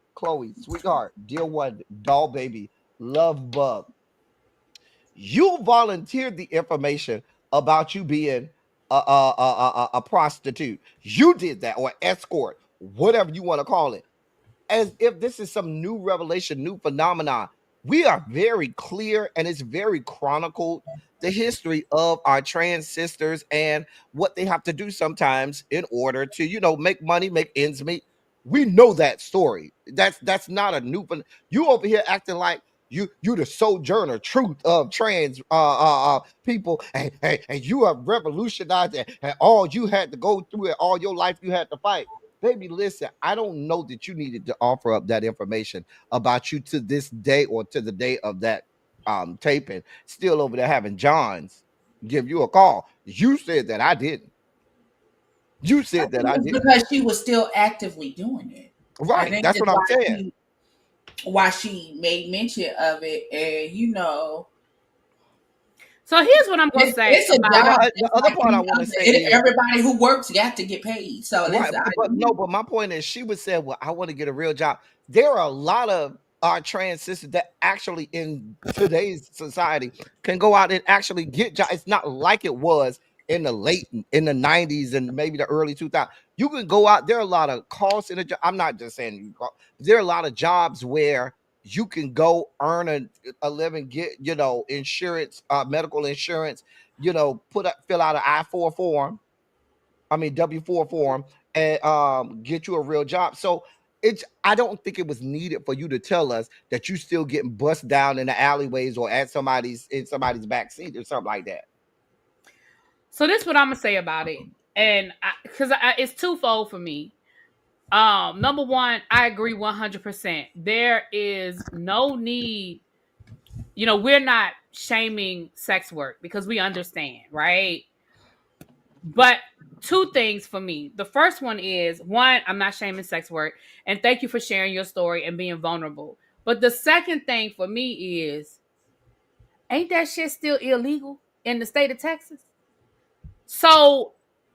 sweetheart, dear one, doll baby, love bug. You volunteered the information about you being a prostitute. You did that, or escort, whatever you want to call it, as if this is some new revelation, new phenomenon. We are very clear, and it's very chronicled, the history of our trans sisters and what they have to do sometimes in order to, make money, make ends meet. We know that story. That's not a new one. You over here acting like you the sojourner truth of trans people, and you have revolutionized it, and all you had to go through it, all your life you had to fight. Baby, listen, I don't know that you needed to offer up that information about you to this day, or to the day of that taping, still over there having Johns give you a call. You said that I didn't. You I said that think I it's didn't. because she was still actively doing it. I Right. think That's that's what I'm saying. why she made mention of it, and So here's what I'm gonna say it's a But about. job the just other like part I any want to other. say is, Everybody who works got to get paid. So right, this, but no, but my point is, she would say, "Well, I want to get a real job." There are a lot of our trans sisters that actually, in today's society, can go out and actually get jobs. It's not like it was in the 90s and maybe the early 2000s. You can go out. There are a lot of calls in a job. I'm not just saying you call. There are a lot of jobs where you can go earn a living, get insurance, medical insurance. Fill out an I-4 form. I mean W-4 form, and get you a real job. So I don't think it was needed for you to tell us that you still getting bust down in the alleyways or at somebody's back seat or something like that. So this is what I'm gonna say about it, and because it's twofold for me. Number one, I agree 100%. There is no need. We're not shaming sex work because we understand, right? But two things for me. The first one is, one, I'm not shaming sex work, and thank you for sharing your story and being vulnerable. But the second thing for me is, ain't that shit still illegal in the state of Texas? So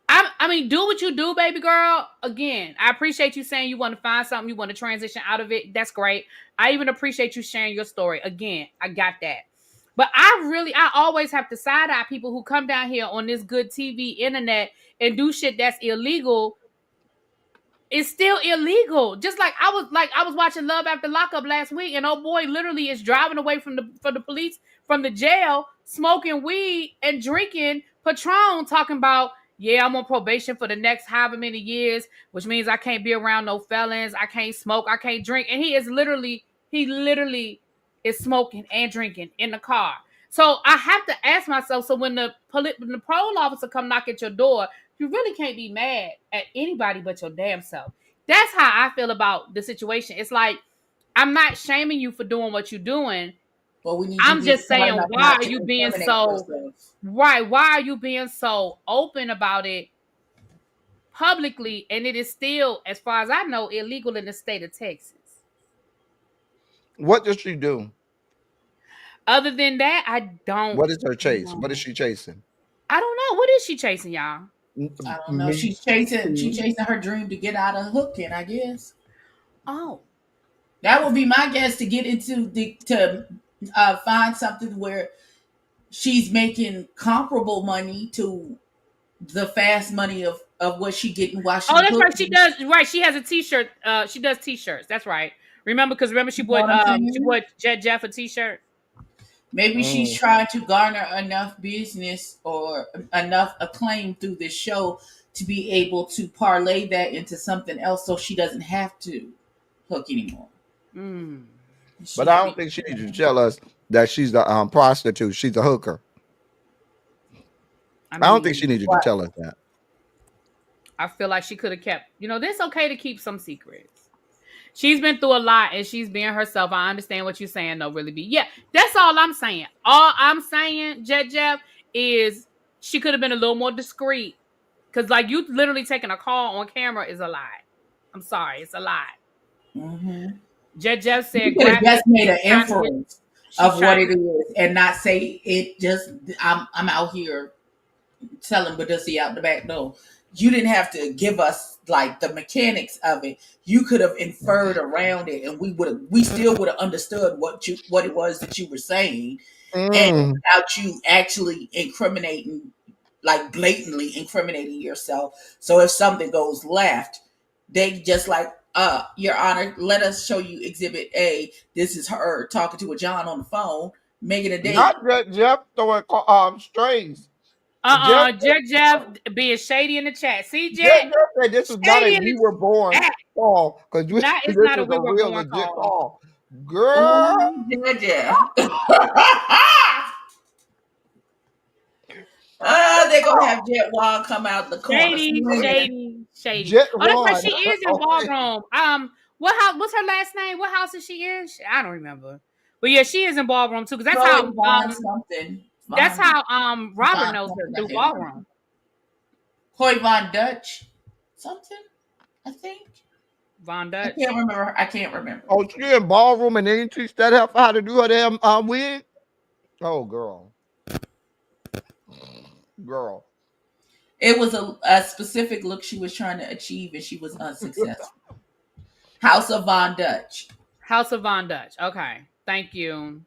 I mean, do what you do, baby girl. Again, I appreciate you saying you want to find something, you want to transition out of it. That's great. I even appreciate you sharing your story. Again, I got that. But I always have to side eye people who come down here on this good TV internet and do shit that's illegal. It's still illegal. Just like I was watching Love After Lockup last week, and oh boy, literally is driving away from the police, from the jail, smoking weed and drinking Patron, talking about, yeah, I'm on probation for the next however many years, which means I can't be around no felons, I can't smoke, I can't drink. And he literally is smoking and drinking in the car. So I have to ask myself, so when the parole officer come knock at your door, you really can't be mad at anybody but your damn self. That's how I feel about the situation. It's like, I'm not shaming you for doing what you're doing. Well, we need you I'm to be just smart saying, enough why not are to you being incriminate so yourself. right? Why are you being so open about it publicly? And it is still, as far as I know, illegal in the state of Texas. What does she do? Other than that, I don't What is her chase? What is know. she chasing? I don't know. What is she chasing, y'all? I don't know. Me She's too. chasing her dream to get out of hooking, I guess. Oh, That would be my guess, to get into the to find something where she's making comparable money to the fast money of what she getting while oh, she that's right. She hooking. does. Right, she has a T-shirt. She does T-shirts. That's right. Remember, because remember You know what I'm she saying? bought Jet Jeff a T-shirt. Maybe she's Mm. trying to garner enough business or enough acclaim through this show to be able to parlay that into something else, so she doesn't have to hook anymore. Mm. But She I could don't be. think she needs to tell us that she's a prostitute. She's a hooker. I I don't think she mean, needed to What? tell us that. I feel like she could have kept. It's okay to keep some secrets. She's been through a lot and she's being herself. I understand what you're saying, though, really be. Yeah, that's all I'm saying. All I'm saying, Jeff, is she could have been a little more discreet. Because, like, you literally taking a call on camera is a lie. I'm sorry, it's a lie. Mm-hmm. Jeff You said, could have grab just me. made an Trying to get. inference She's of what trying it to. is and not say it. Just I'm out here selling Badussi out the back door. You didn't have to give us like the mechanics of it. You could have inferred around it, and we still would have understood what it was that you were saying, and Mm. without you actually incriminating, like blatantly incriminating yourself. So if something goes left, they just like, Your Honor, let us show you Exhibit A. This is her talking to a John on the phone, making a date. Not that Jeff throwing strings. Jeff, Jeff being shady in the chat. See, Jeff Jet? said this is not a Shady in we the were born chat. call because Not, this it's not a is we a were real born legit call. call. Girl. Ooh, yeah. They're gonna have Jet Wall come out the corner Shady, swinging. shady. Jet Oh, that's right. one. She is in Okay. ballroom. What house? What's her last name? What house is she in? I don't remember. But yeah, she is in ballroom too. Because Chloe Vaughn something. that's Vaughn, how Robert Vaughn knows her something. I through can't remember. ballroom. Chloe Von Dutch something. I think. Von I Dutch. can't remember. I can't remember. Oh, she in ballroom and then teach that help how to do her damn wig. Oh, girl. Girl. It was a specific look she was trying to achieve, and she was unsuccessful. House of Von Dutch. House of Von Dutch. Okay. Thank you.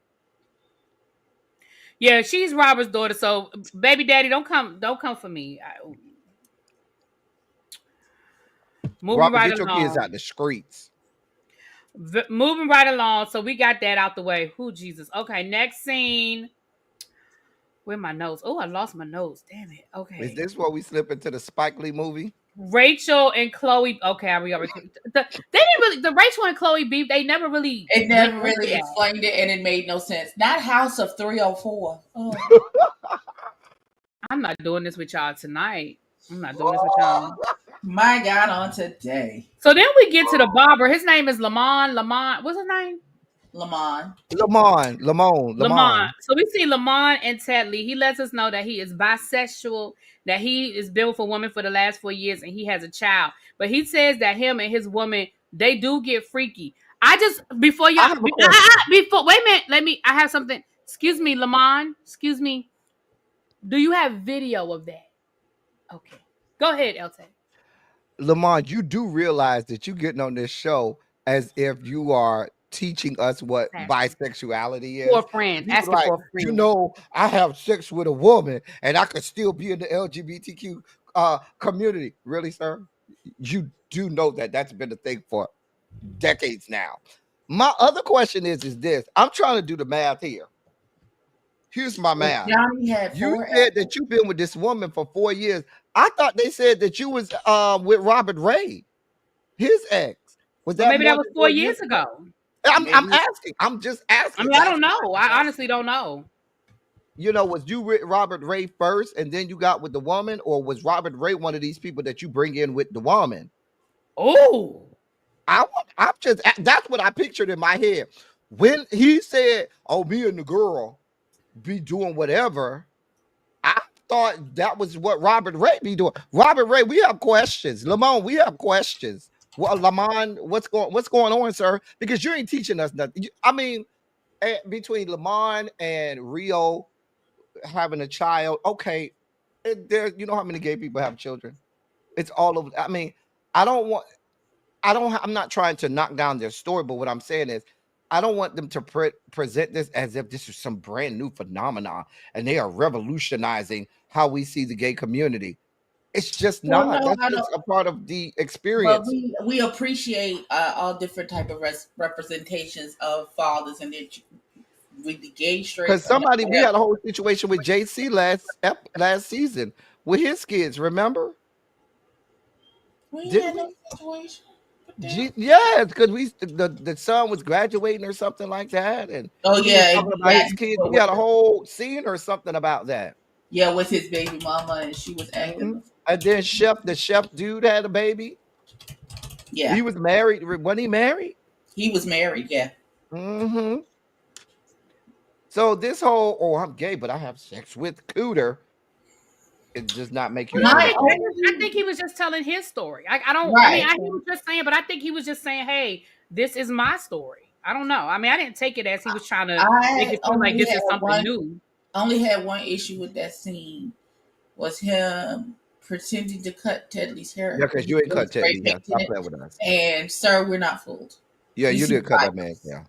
Yeah, she's Robert's daughter. So, baby daddy, don't come for me. Moving Robert, right get your kids along. out the streets. Moving right along. So we got that out the way. Who Jesus? Okay, next scene. Where my notes? Oh, I lost my notes. Damn it. Okay. Is this where we slip into the Spike Lee movie? Rachel and Chloe. Okay, they didn't really. The Rachel and Chloe beef. They never really. It never really explained it, and it made no sense. Not House of 304. Oh. I'm not doing this with y'all tonight. I'm not doing this with y'all. My God, on today. So then we get to the barber. His name is Lamont. What's his name? Lamont. So we see Lamont and Tedley. He lets us know that he is bisexual, that he has been with a woman for the last 4 years, and he has a child. But he says that him and his woman, they do get freaky. Before y'all, before wait a minute, I have something. Excuse me, Lamont. Excuse me. Do you have video of that? Okay, go ahead, ElTeddy. Lamont, you do realize that you're getting on this show as if you are teaching us what bisexuality is. For a friend, asking like, for a friend. You know, I have sex with a woman and I could still be in the LGBTQ community. Really, sir? You do know that that's been a thing for decades now. My other question is this. I'm trying to do the math here. Here's my math. Johnny had you said that you've been with this woman for 4 years. I thought they said that you was with Robert Ray, his ex. Was that maybe that was 4 years ago? I'm asking. I'm just asking. I mean, I don't know. I honestly don't know. You know, was you with Robert Ray first and then you got with the woman, or was Robert Ray one of these people that you bring in with the woman? Oh, that's what I pictured in my head. When he said, "Oh, me and the girl be doing whatever," I thought that was what Robert Ray be doing. Robert Ray, we have questions. Lamont, we have questions. Well, Lamont, what's going on, sir? Because you ain't teaching us nothing. I mean, between Lamont and Rio having a child, okay, there. You know how many gay people have children? It's all over. I mean, I don't want. I don't. I'm not trying to knock down their story, but what I'm saying is, I don't want them to present this as if this is some brand new phenomenon and they are revolutionizing how we see the gay community. It's just Well, not. no, That's I just don't. a part of the But experience. we appreciate all different type of representations of fathers and their with the gay, straight, Because somebody, we whatever. had a whole situation with JC last season with his kids. Remember? We ain't Didn't had no we? situation with them. Yes, because the son was graduating or something like that, and Oh he was yeah, talking he about his asked kids. what We was had a whole scene or something about that. yeah with his baby mama, and she was Mhm. acting. And then the chef dude had a baby. Yeah, He was married. Wasn't he married? he was married. Yeah, Hmm. So this whole, oh, I'm gay, but I have sex with Cooter, it does not make Well, you I my think innocent. I think only he was just telling his story. I don't. I mean, right. I hear what you're saying, but I think he was just saying, "Hey, this is my story." I don't know. I mean, I didn't take it as he was trying to make I it seem like this is something new. only had one issue with that scene was him pretending to cut Tedley's Yeah, hair because because you ain't he cut was Ted spray Lee. Yeah, painting stop it. playing with us. And sir, we're not fooled. Yeah, We you see did the cut that man's bias. hair.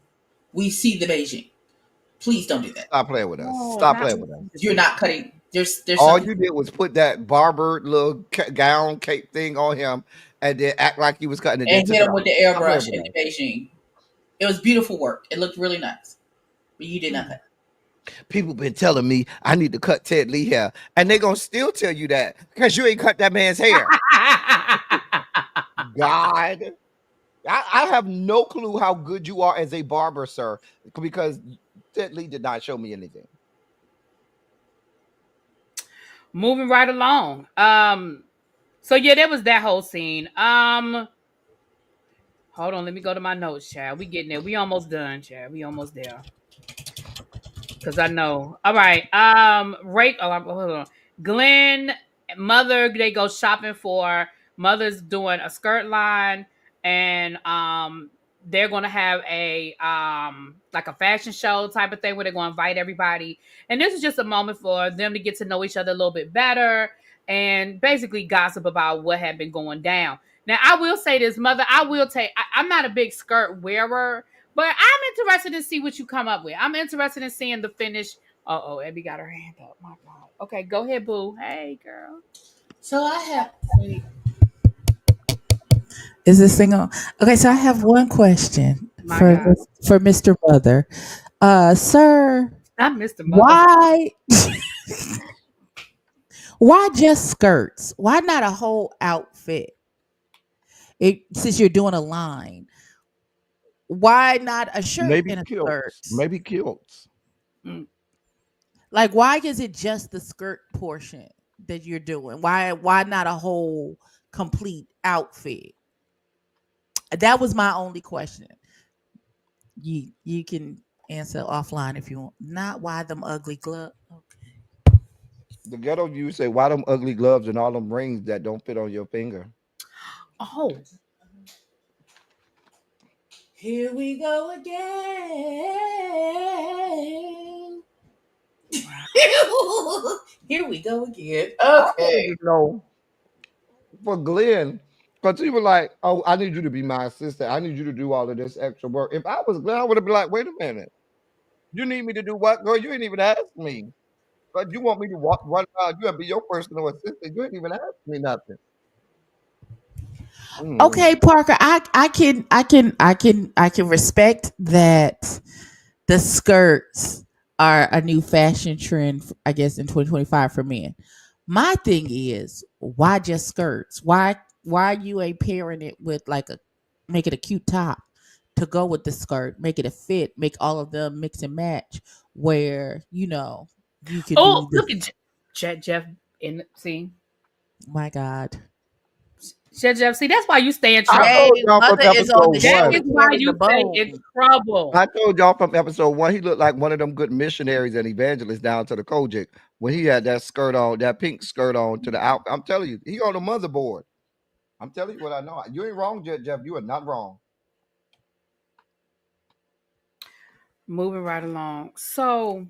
We see the Beijing. Please don't do that. Stop playing with us. Oh, Stop not playing we with us. see the You're base. not cutting. There's All something. you did was put that barber little gown cape thing on him, and then act like you was cutting it, then And took hit it him off. with the Stop playing airbrush with in us. the Beijing. It was beautiful work. It looked really nice, but you did not cut. People been telling me I need to cut Ted Lee hair, and they gonna still tell you that because you ain't cut that man's hair. God, I have no clue how good you are as a barber, sir, because Ted Lee did not show me anything. Moving right along. So yeah, there was that whole scene. Hold on, let me go to my notes, Chad. We getting there. We almost done, Chad. We almost there. Cause I know. All right. Hold on. Glenn, mother, they go shopping for mother's doing a skirt line, and they're gonna have a like a fashion show type of thing where they're gonna invite everybody. And this is just a moment for them to get to know each other a little bit better and basically gossip about what had been going down. Now I will say this, mother, I'm not a big skirt wearer, but I'm interested to see what you come up with. I'm interested in seeing the finish. Oh, Abby got her hand up. My God. Okay, go ahead, boo. Hey, girl. So I have. Wait. Is this thing on? Okay, so I have one question My God. for Mr. Mother. Sir, Not Mr. Mother. why why just skirts? Why not a whole outfit? Since you're doing a line, why not a shirt Maybe and a skirt? kilts. Maybe kilts. Mm. Like, why is it just the skirt portion that you're doing? Why not a whole complete outfit? That was my only question. You can answer offline if you want. Not why them ugly gloves. Okay. The ghetto you say, why them ugly gloves and all them rings that don't fit on your finger? Oh, Here we go again. Here we go again. I wanted Okay. to know for Glenn, because he was like, "Oh, I need you to be my assistant. I need you to do all of this extra work." If I was Glenn, I would have been like, "Wait a minute, you need me to do what, girl? You ain't even ask me. But you want me to walk run around? You and be your personal assistant. You ain't even ask me nothing." Mm. Okay, Parker, I can respect that the skirts are a new fashion trend, I guess, in 2025 for men. My thing is, why just skirts? Why you ain't pairing it with like a make it a cute top to go with the skirt, make it a fit, make all of them mix and match where you could oh, be look the at Jeff in the scene. my God. Jeff, see, that's why you stay in I trouble. told Hey, y'all from mother is on the episode That show one. is to why carry you the stay in bone. trouble. I told y'all from episode one, he looked like one of them good missionaries and evangelists down to the Kojic when he had that skirt on, that pink skirt on to the out. I'm telling you, he on the motherboard. I'm telling you what I know. You ain't wrong, Jeff. You are not wrong. Moving right along. So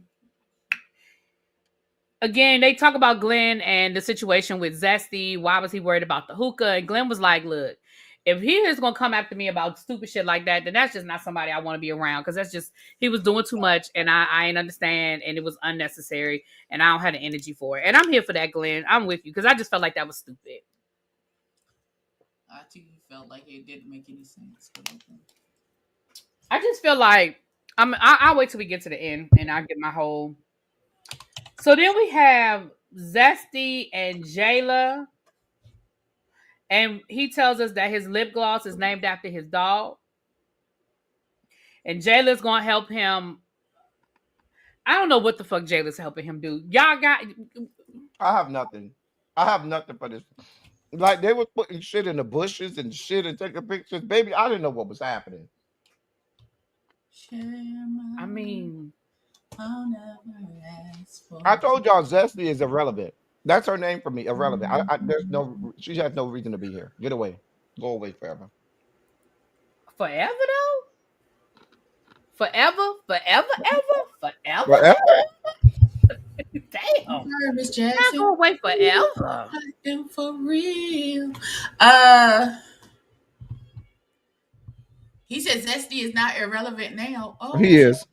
again, they talk about Glenn and the situation with Zesty. Why was he worried about the hookah? And Glenn was like, look, if he is going to come after me about stupid shit like that, then that's just not somebody I want to be around. Because that's just, he was doing too much and I ain't understand. And it was unnecessary. And I don't have the energy for it. And I'm here for that, Glenn. I'm with you. Because I just felt like that was stupid. I too felt like it didn't make any sense. But okay. I just feel like, I'll wait till we get to the end and I'll get my whole. So then we have Zesty and Jayla. And he tells us that his lip gloss is named after his dog. And Jayla's going to help him. I don't know what the fuck Jayla's helping him do. Y'all got. I have nothing. I have nothing for this. Like they was putting shit in the bushes and shit and taking pictures. Baby, I didn't know what was happening. I mean, I'll never ask for I told y'all Zesty is irrelevant. That's her name for me. Irrelevant. There's no. She has no reason to be here. Get away. Go away forever. forever though? Forever? Forever? Forever. Damn. Sorry, Miss Not Jackson. gonna wait forever. I am for real. He said Zesty is not irrelevant now. Oh, He is.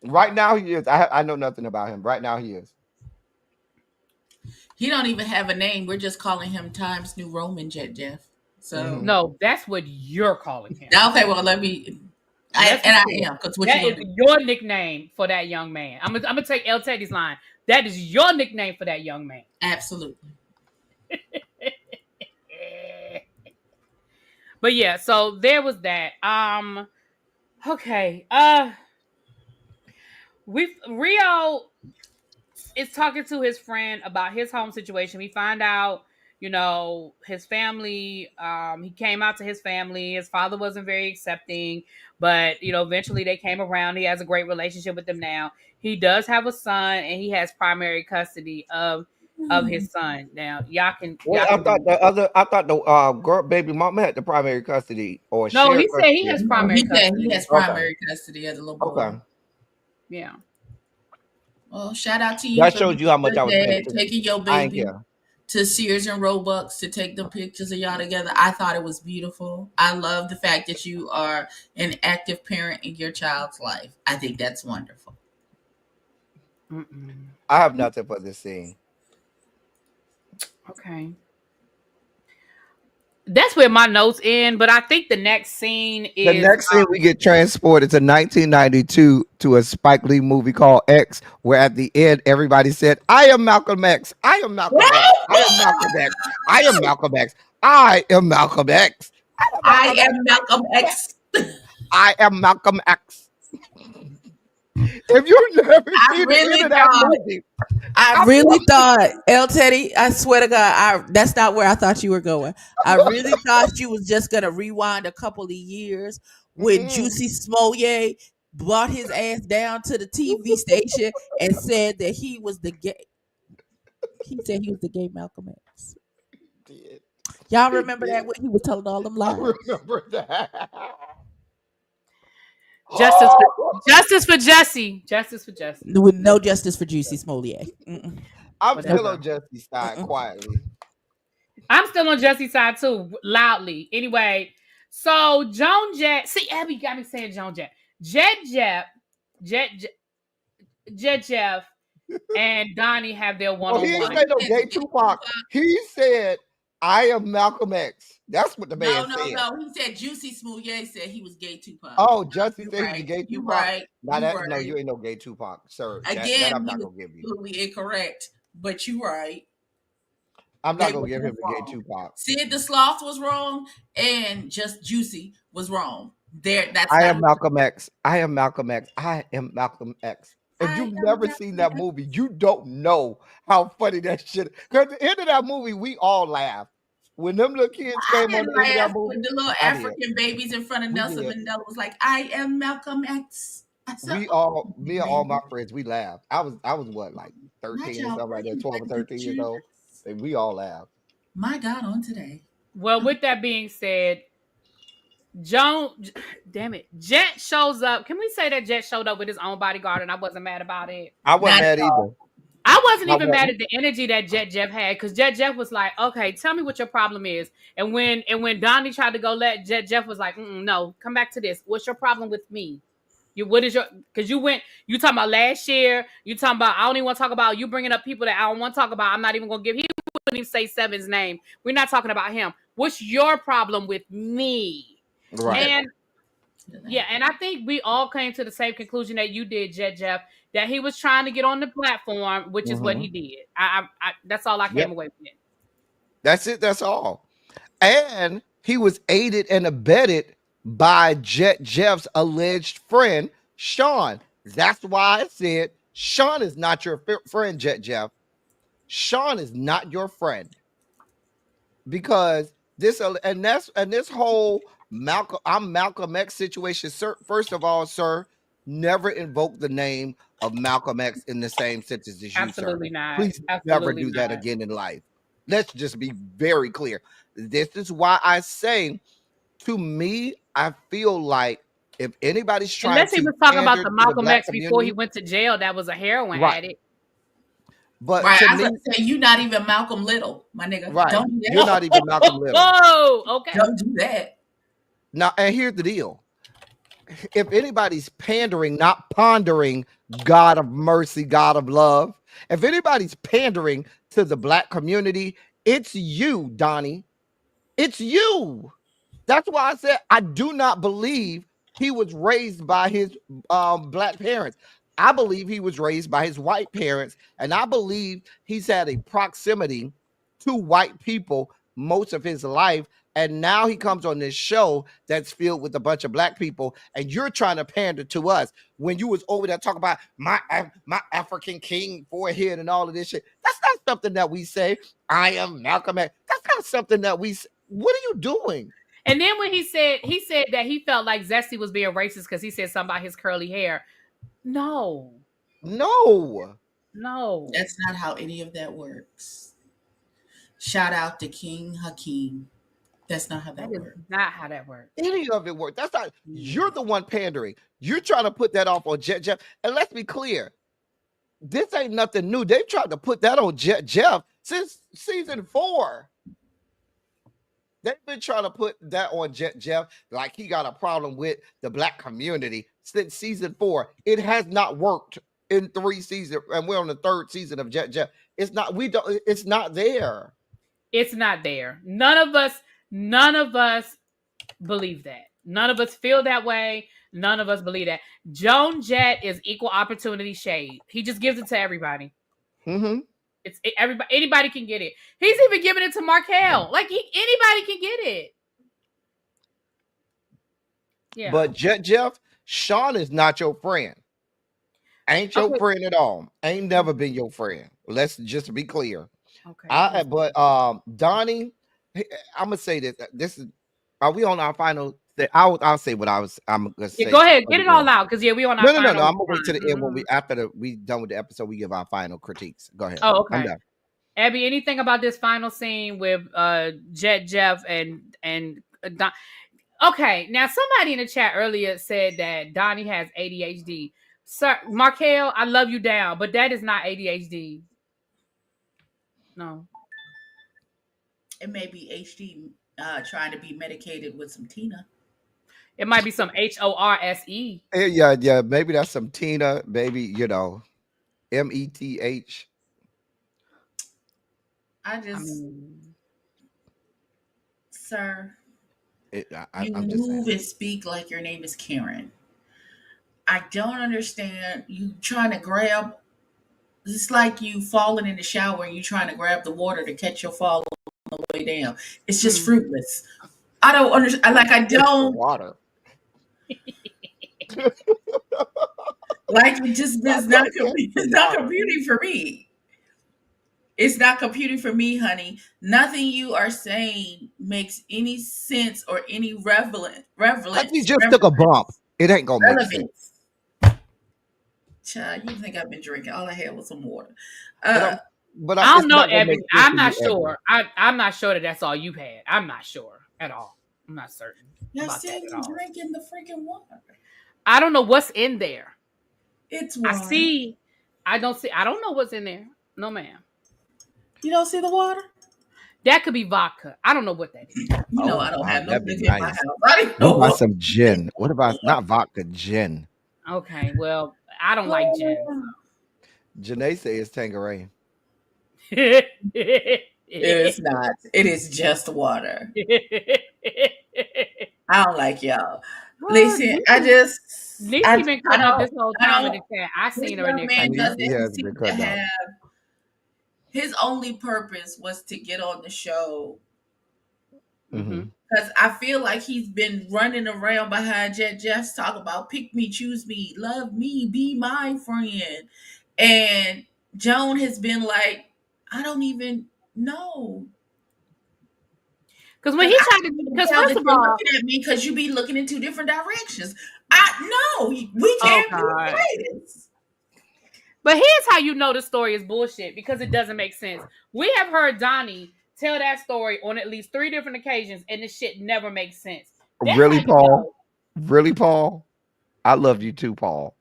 Right now he is. I know nothing about him. Right now he is. he don't even have a name. We're just calling him Times New Roman, Jeff. So Mhm. No, that's what you're calling him. okay, well let me. I am because what That you is gonna do? your nickname for that young man. I'm gonna take ElTeddy's line. That is your nickname for that young man. Absolutely. But yeah, so there was that. Okay. Rio is talking to his friend about his home situation. We find out, his family, he came out to his family. His father wasn't very accepting, but eventually they came around. He has a great relationship with them now. He does have a son and he has primary custody of his son. Now y'all can Well, I thought the girl baby mama had the primary custody or No, shared he said he custody. has primary He custody. has primary custody as a little boy. Okay. Yeah. Well, shout out to you. That shows you how much I was paying attention. taking your I ain't baby care. to Sears and Roebucks to take the pictures of y'all together. I thought it was beautiful. I love the fact that you are an active parent in your child's life. I think that's wonderful. I have nothing for this scene. Okay. That's where my notes end, but I think the next scene is The next scene we get transported to 1992 to a Spike Lee movie called X, where at the end everybody said, "I am Malcolm X. I am Malcolm X. I am Malcolm X. I am Malcolm X. I am Malcolm X. I am Malcolm X. I am Malcolm X." If you've never seen the end of that movie, I really thought, ElTeddy, I swear to God, that's not where I thought you were going. I really thought you was just gonna rewind a couple of years when Juicy Smollett brought his ass down to the TV station and said that he was the gay. He said he was the gay Malcolm X. Y'all remember that when he was telling all them lies? I remember that. Justice for Jesse. Justice for Jesse. With no justice for Juicy Smollett. I'm still on Jesse's side quietly. I'm still on Jesse's side too, loudly. Anyway, so Joan Jett. See, Abby got me saying Joan Jett. Jet Jeff, and Donnie have their one-on-one. He didn't say no gay Tupac. He said, "I am Malcolm X." That's what the man said. No. He said Juicy Smollett said he was gay Tupac. Oh, Jesse said right. he was gay Tupac. You right. No, you ain't no gay Tupac, sir. Again, that I'm not gonna give you. Absolutely incorrect, but you right. I'm not gonna give him the gay Tupac. Sid the Sloth was wrong, and just Juicy was wrong. I am Malcolm X. I am Malcolm X. I am Malcolm X. If I you've am never seen Malcolm that X. movie, you don't know how funny that shit. Because at the end of that movie, we all laughed. When them little kids I came on didn't the end of that laugh when movie, the little I did. African babies in front of We Nelson did. Mandela was like, I am Malcolm X. I said, We oh, all, me and all my man, friends, we laughed. I was what, like my 13 or child something like that, brain 12 or had 13 years pictures. old. And we all laughed. My God, on today. Well, with that being said, Joan, damn it, Jet shows up. Can we say that Jet showed up with his own bodyguard and I wasn't mad about it? I wasn't Not at mad either. all. I wasn't I even mad wasn't. at the energy that Jet Jeff had because Jet Jeff was like, "Okay, tell me what your problem is." And when Donnie tried to go, let Jet Jeff was like, "No, come back to this. What's your problem with me? What is your? Because you talking about last year. You talking about I don't even want to talk about you bringing up people that I don't want to talk about. I'm not even gonna give. He wouldn't even say Seven's name. We're not talking about him. What's your problem with me? Right. And yeah, and I think we all came to the same conclusion that you did, Jet Jeff, that he was trying to get on the platform, which is what he Hmm. did. I that's all I came Yep. away with. That's it. That's all. And he was aided and abetted by Jet Jeff's alleged friend, Sean. That's why I said Sean is not your friend, Jet Jeff. Sean is not your friend because this whole Malcolm X situation, sir. First of all, sir, never invoke the name of Malcolm X in the same sentence as you, sir. Absolutely not. Please never Absolutely do that not. again in life. Let's just be very clear. This is why I say, to me, I feel like if anybody's trying Unless he to was talking about pander the to the Malcolm black X before he community, went to jail, that was a heroin right? addict. But Right. to I was me, going to say, you not even Malcolm Little, my nigga. right, Don't do you're that. not even Malcolm Little. Oh, okay. Don't do that. Now, and here's the deal: if anybody's pandering, not pondering, God of mercy, God of love, if anybody's pandering to the black community, it's you, Donnie. It's you. That's why I said I do not believe he was raised by his black parents. I believe he was raised by his white parents, and I believe he's had a proximity to white people most of his life. And now he comes on this show that's filled with a bunch of black people, and you're trying to pander to us when you was over there talking about my African king forehead and all of this shit. That's not something that we say. I am Malcolm X. That's not something that we say. What are you doing? And then when he said that he felt like Zesty was being racist because he said something about his curly hair. No. No. That's not how any of that works. Shout out to King Hakeem. That's not how that That is works. not how that works. Any of it worked. That's not, you're the one pandering. You're trying to put that off on Jet Jeff. And let's be clear, this ain't nothing new. They've tried to put that on Jet Jeff since season 4. They've been trying to put that on Jet Jeff like he got a problem with the black community since season 4. It has not worked in 3 seasons, and we're on the 3rd season of Jet Jeff. It's not there. It's not there. None of us believe that. None of us feel that way. None of us believe that. Joan Jett is equal opportunity shade. He just gives it to everybody. Mm-hmm. Everybody, anybody can get it. He's even giving it to Markel. Like anybody can get it. Yeah. But Jet Jeff, Sean is not your friend. Ain't your friend at all. Ain't never been your friend. Let's just be clear. Okay. But Donnie, I'm gonna say this. This is, are we on our final? I'll say what I'm gonna say. Go ahead, get it all out because we on our final. No. I'm gonna wait to the end when we done with the episode. We give our final critiques. Go ahead. Oh, okay. I'm done. Abby, anything about this final scene with Jet Jeff and Don? Okay, now somebody in the chat earlier said that Donnie has ADHD. Sir Markel, I love you down, but that is not ADHD. No. It may be HD trying to be medicated with some Tina. It might be some HORSE. Yeah. Maybe that's some Tina. Maybe METH. Sir, you I'm just move saying. and speak like your name is Karen. I don't understand you trying to grab. It's like you falling in the shower and you trying to grab the water to catch your fall on the way down. It's just fruitless. I don't understand. I don't. Water. Like it just That's is what not it's not computing for me. It's not computing for me, honey. Nothing you are saying makes any sense or any because we just took a bump. It ain't gonna make sense. relevance. Child, you think I've been drinking? All I had was some water. But Uh, I'm, but I don't it's know, not gonna Abby. make sense I'm to not you, Abby. sure. I'm not sure that that's all you've had. I'm not sure at all. I'm not certain I about said that at you all. drinking the freaking water. I don't know what's in there. It's I water. see. I don't see. I don't know what's in there. No, ma'am. You don't see the water? That could be vodka. I don't know what that is. You know Oh I don't wow, have no that'd be liquor in my nice. house. I didn't What know about what. some gin? What about not vodka, gin? Okay. Well, I don't like gin. Janae says Tanqueray. It's not. It is just water. I don't like y'all. Oh, Listen, Niecy been I cutting up this whole I time in don't. the chat. I This seen her in young there man cutting up. Niecy doesn't has seem been to cutting up. have. His only purpose was to get on the show Mm-hmm. because I feel like he's been running around behind Jeff's talk about pick me, choose me, love me, be my friend, and Joan has been like, I don't even know. Because when Because he I tried to, can't even because tell first that of you're all, looking at me because you be looking in two different directions. We oh can't be God. friends. But here's how you know the story is bullshit because it doesn't make sense. We have heard Donnie tell that story on at least 3 different occasions, and the shit never makes sense. That's how Really, you Paul? know. Really, Paul? I love you too, Paul.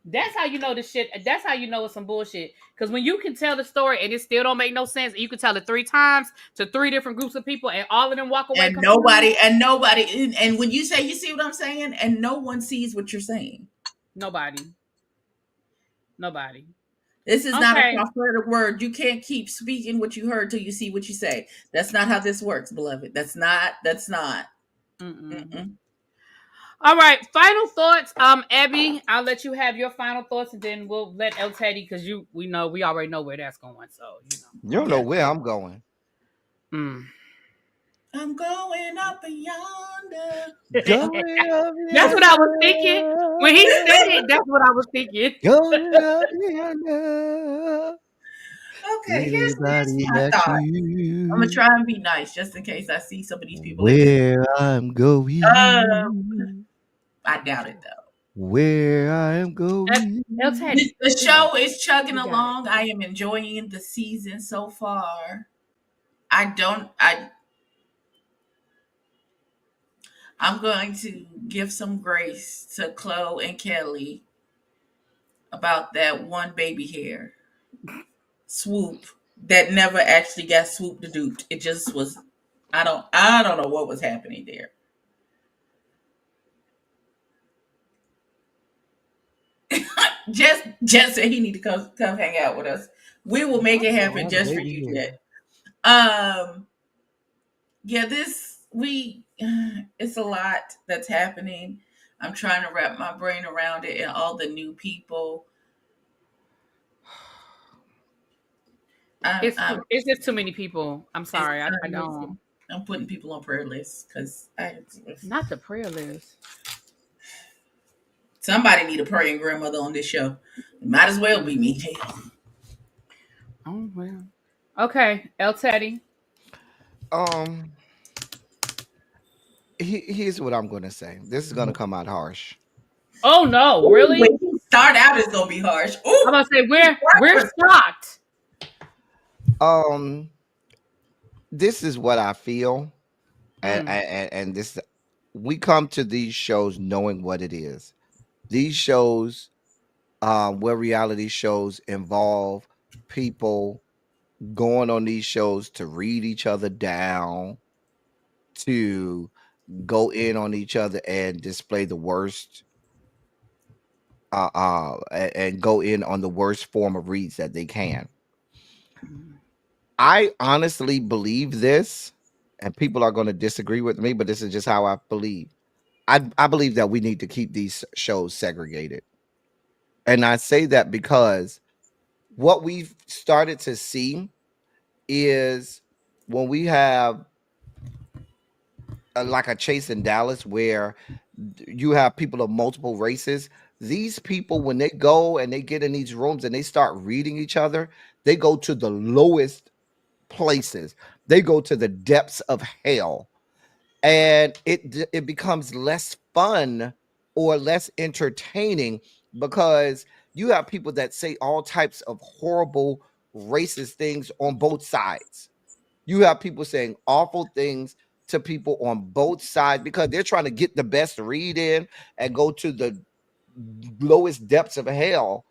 That's how you know the shit. That's how you know it's some bullshit. Because when you can tell the story and it still don't make no sense, and you can tell it 3 times to 3 different groups of people, and all of them walk away And confused. and when you say, you see what I'm saying, and no one sees what you're saying. Nobody. This is not a Okay. prophetic word. You can't keep speaking what you heard till you see what you say. That's not how this works, beloved. That's not. Mm-mm. All right. Final thoughts. Abby, I'll let you have your final thoughts, and then we'll let ElTeddy because we already know where that's going. So You don't know where I'm going. I'm going up yonder. Going up That's what I was thinking. When he said it, that's what I was thinking. Going up yonder. Okay, here's Anybody my at thought. you? I'm gonna try and be nice just in case I see some of these people. Where I'm going. I doubt it though. Where I am going. ElTeddy. The show is chugging You got along. I am enjoying the season so far. I'm going to give some grace to Chloe and Kelly about that one baby hair swoop that never actually got swooped or duped. It just was. I don't know what was happening there. Just said he need to come hang out with us. We will make it happen just for you, Jet. Yeah, it's a lot that's happening. I'm trying to wrap my brain around it and all the new people. It's just too many people. I'm sorry. I don't. I'm putting people on prayer lists because Not the prayer list. somebody need a praying grandmother on this show. It might as well be me. Oh well. Okay, ElTeddy. Um, here's what I'm gonna say. This is gonna come out harsh. Oh no, really? When you start out, it's gonna be harsh. Ooh, I'm gonna say we're shocked. This is what I feel, and this we come to these shows knowing what it is. These shows, where reality shows involve people going on these shows to read each other down, to go in on each other and display the worst, and go in on the worst form of reads that they can. I honestly believe this, and people are going to disagree with me, but this is just how I believe. I believe that we need to keep these shows segregated. And I say that because what we've started to see is when we have like a Chase in Dallas where you have people of multiple races These people, when they go and they get in these rooms and they start reading each other, they go to the lowest places. They go to the depths of hell, and it becomes less fun or less entertaining because you have people that say all types of horrible racist things on both sides. You have people saying awful things to people on both sides because they're trying to get the best read in and go to the lowest depths of hell.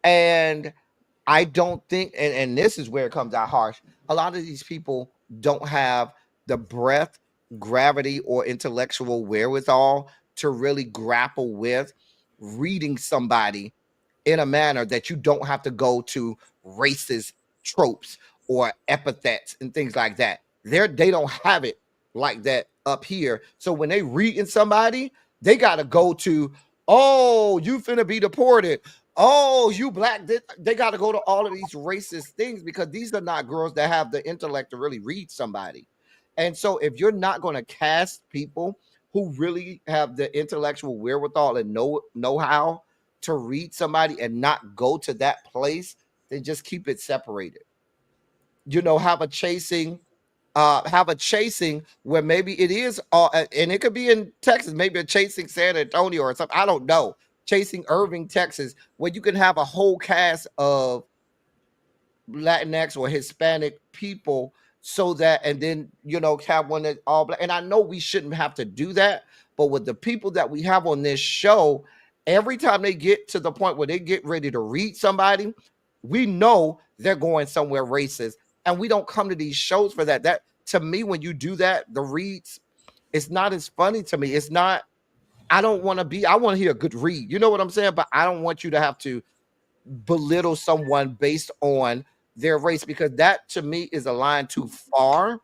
And I don't think, and this is where it comes out harsh. A lot of these people don't have the breadth, gravity, or intellectual wherewithal to really grapple with reading somebody in a manner that you don't have to go to racist tropes or epithets and things like that. They don't have it like that up here. So when they reading somebody, they got to go to, oh, you finna be deported. Oh, you black. They got to go to all of these racist things because these are not girls that have the intellect to really read somebody. And so if you're not going to cast people who really have the intellectual wherewithal and know how to read somebody and not go to that place, then just keep it separated. Have a chasing where maybe it is and it could be in Texas, maybe a chasing San Antonio or something. I don't know. Chasing Irving, Texas, where you can have a whole cast of Latinx or Hispanic people so that, and then, have one that all black. And I know we shouldn't have to do that, but with the people that we have on this show, every time they get to the point where they get ready to read somebody, we know they're going somewhere racist. And we don't come to these shows for that. That, to me, when you do that, the reads, it's not as funny to me. It's not, I want to hear a good read. You know what I'm saying? But I don't want you to have to belittle someone based on their race, because that to me is a line too far.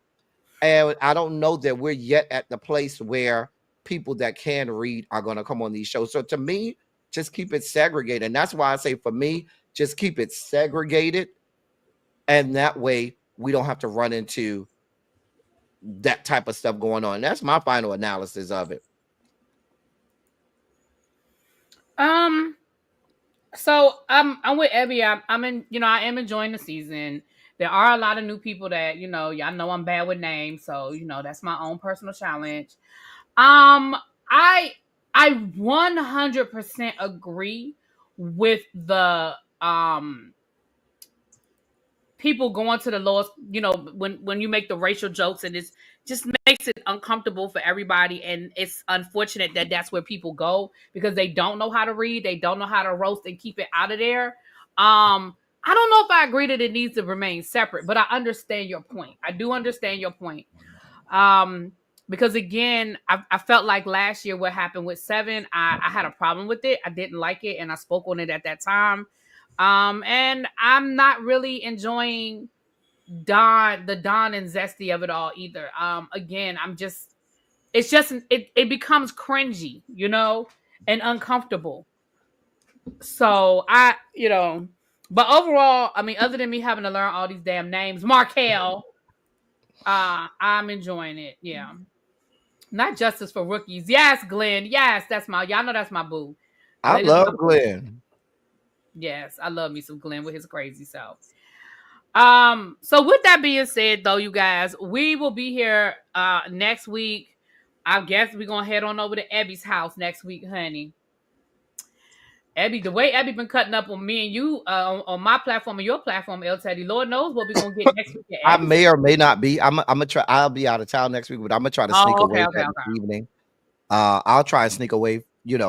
And I don't know that we're yet at the place where people that can read are going to come on these shows. So to me, just keep it segregated. And that's why I say, for me, just keep it segregated. And that way we don't have to run into that type of stuff going on. That's my final analysis of it. So I'm with Ebbie. I'm in. I am enjoying the season. There are a lot of new people that y'all know I'm bad with names, so that's my own personal challenge. I 100% agree with the people going to the lowest, when you make the racial jokes, and it's just makes it uncomfortable for everybody. And it's unfortunate that that's where people go because they don't know how to read. They don't know how to roast and keep it out of there. I don't know if I agree that it needs to remain separate, but I understand your point. I do understand your point. Because again, I felt like last year what happened with Seven, I had a problem with it. I didn't like it, and I spoke on it at that time. And I'm not really enjoying the Don and zesty of it all either. Again, it becomes cringy, and uncomfortable. So but overall, I mean, other than me having to learn all these damn names, Markel, I'm enjoying it. Yeah. Not justice for rookies. Yes, Glenn. Yes, y'all know that's my boo. I Glenn is my love Glenn. Yes, I love me some Glenn with his crazy self. So with that being said, though, you guys, we will be here next week. I guess we're gonna head on over to Ebbie's house next week, honey. Ebbie, the way Ebbie been cutting up on me and you on my platform and your platform, ElTeddy, Lord knows what we're gonna get next week. I may or may not be. I'm gonna try. I'll be out of town next week, but I'm gonna try to sneak away that evening. I'll try and sneak away,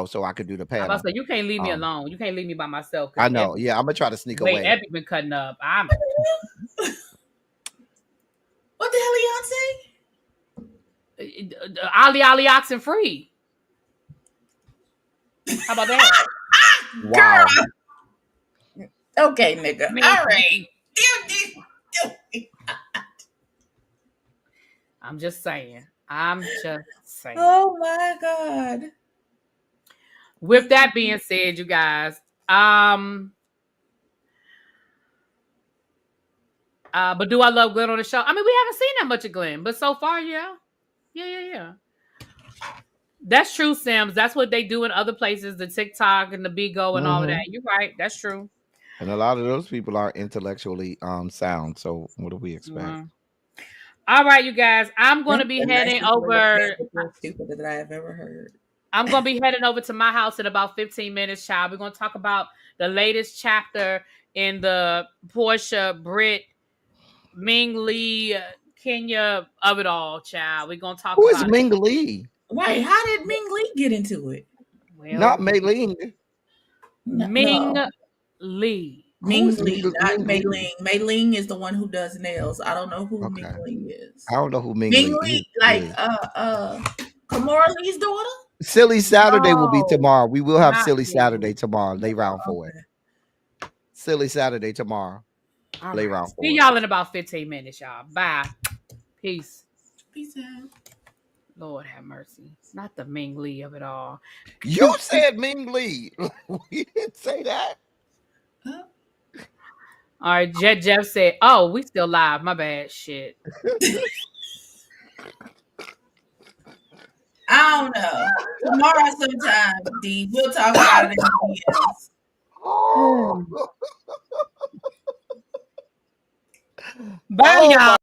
so I could do the panel. I was like, you can't leave me alone. You can't leave me by myself. I know. Yeah, I'm gonna try to sneak away. Wait, Ebbie been cutting up. What the hell are y'all saying? Ali oxen free. How about that? Wow. Girl. Okay, nigga. All right. I'm just saying. Oh my God. With that being said, you guys, but do I love Glenn on the show? I mean, we haven't seen that much of Glenn, but so far, yeah. That's true, Sims. That's what they do in other places, the TikTok and the Bigo and all of that. Mhm. You're right. That's true. And a lot of those people are intellectually sound. So what do we expect? Mhm. All right, you guys. I'm going to That's be the heading nicest way to say over. the word stupid that I have ever heard. I'm going to be heading over to my house in about 15 minutes, child. We're going to talk about the latest chapter in the Portia, Britt, Ming Lee, Kenya of it all, child. We're going to talk Who is about it. Ming Lee? Wait, how did Ming Lee get into it? Not Well, Mei Ling. Ming No. Lee. Who Ming is Lee, not Ming Mei Lee? Ling. Mei Ling is the one who does nails. I don't know who Ming Okay. Lee is. I don't know who Ming Ming Lee Lee, like is. Kamora Lee's daughter? Silly Saturday will be No, tomorrow. We will have not Silly Ming Saturday Lee. tomorrow. Lay round for it. Okay. Silly Saturday tomorrow. All Lay right. round See for it. y'all in about 15 minutes, y'all. Bye. Peace. Peace out. Lord have mercy. It's not the Ming Lee of it all. You said Ming Lee. We didn't say that. Huh? All right. Jeff said, oh, we still live. My bad. Shit. I don't know. Tomorrow sometime, D. We'll talk about it in the DMs. Oh, Bye, oh y'all. my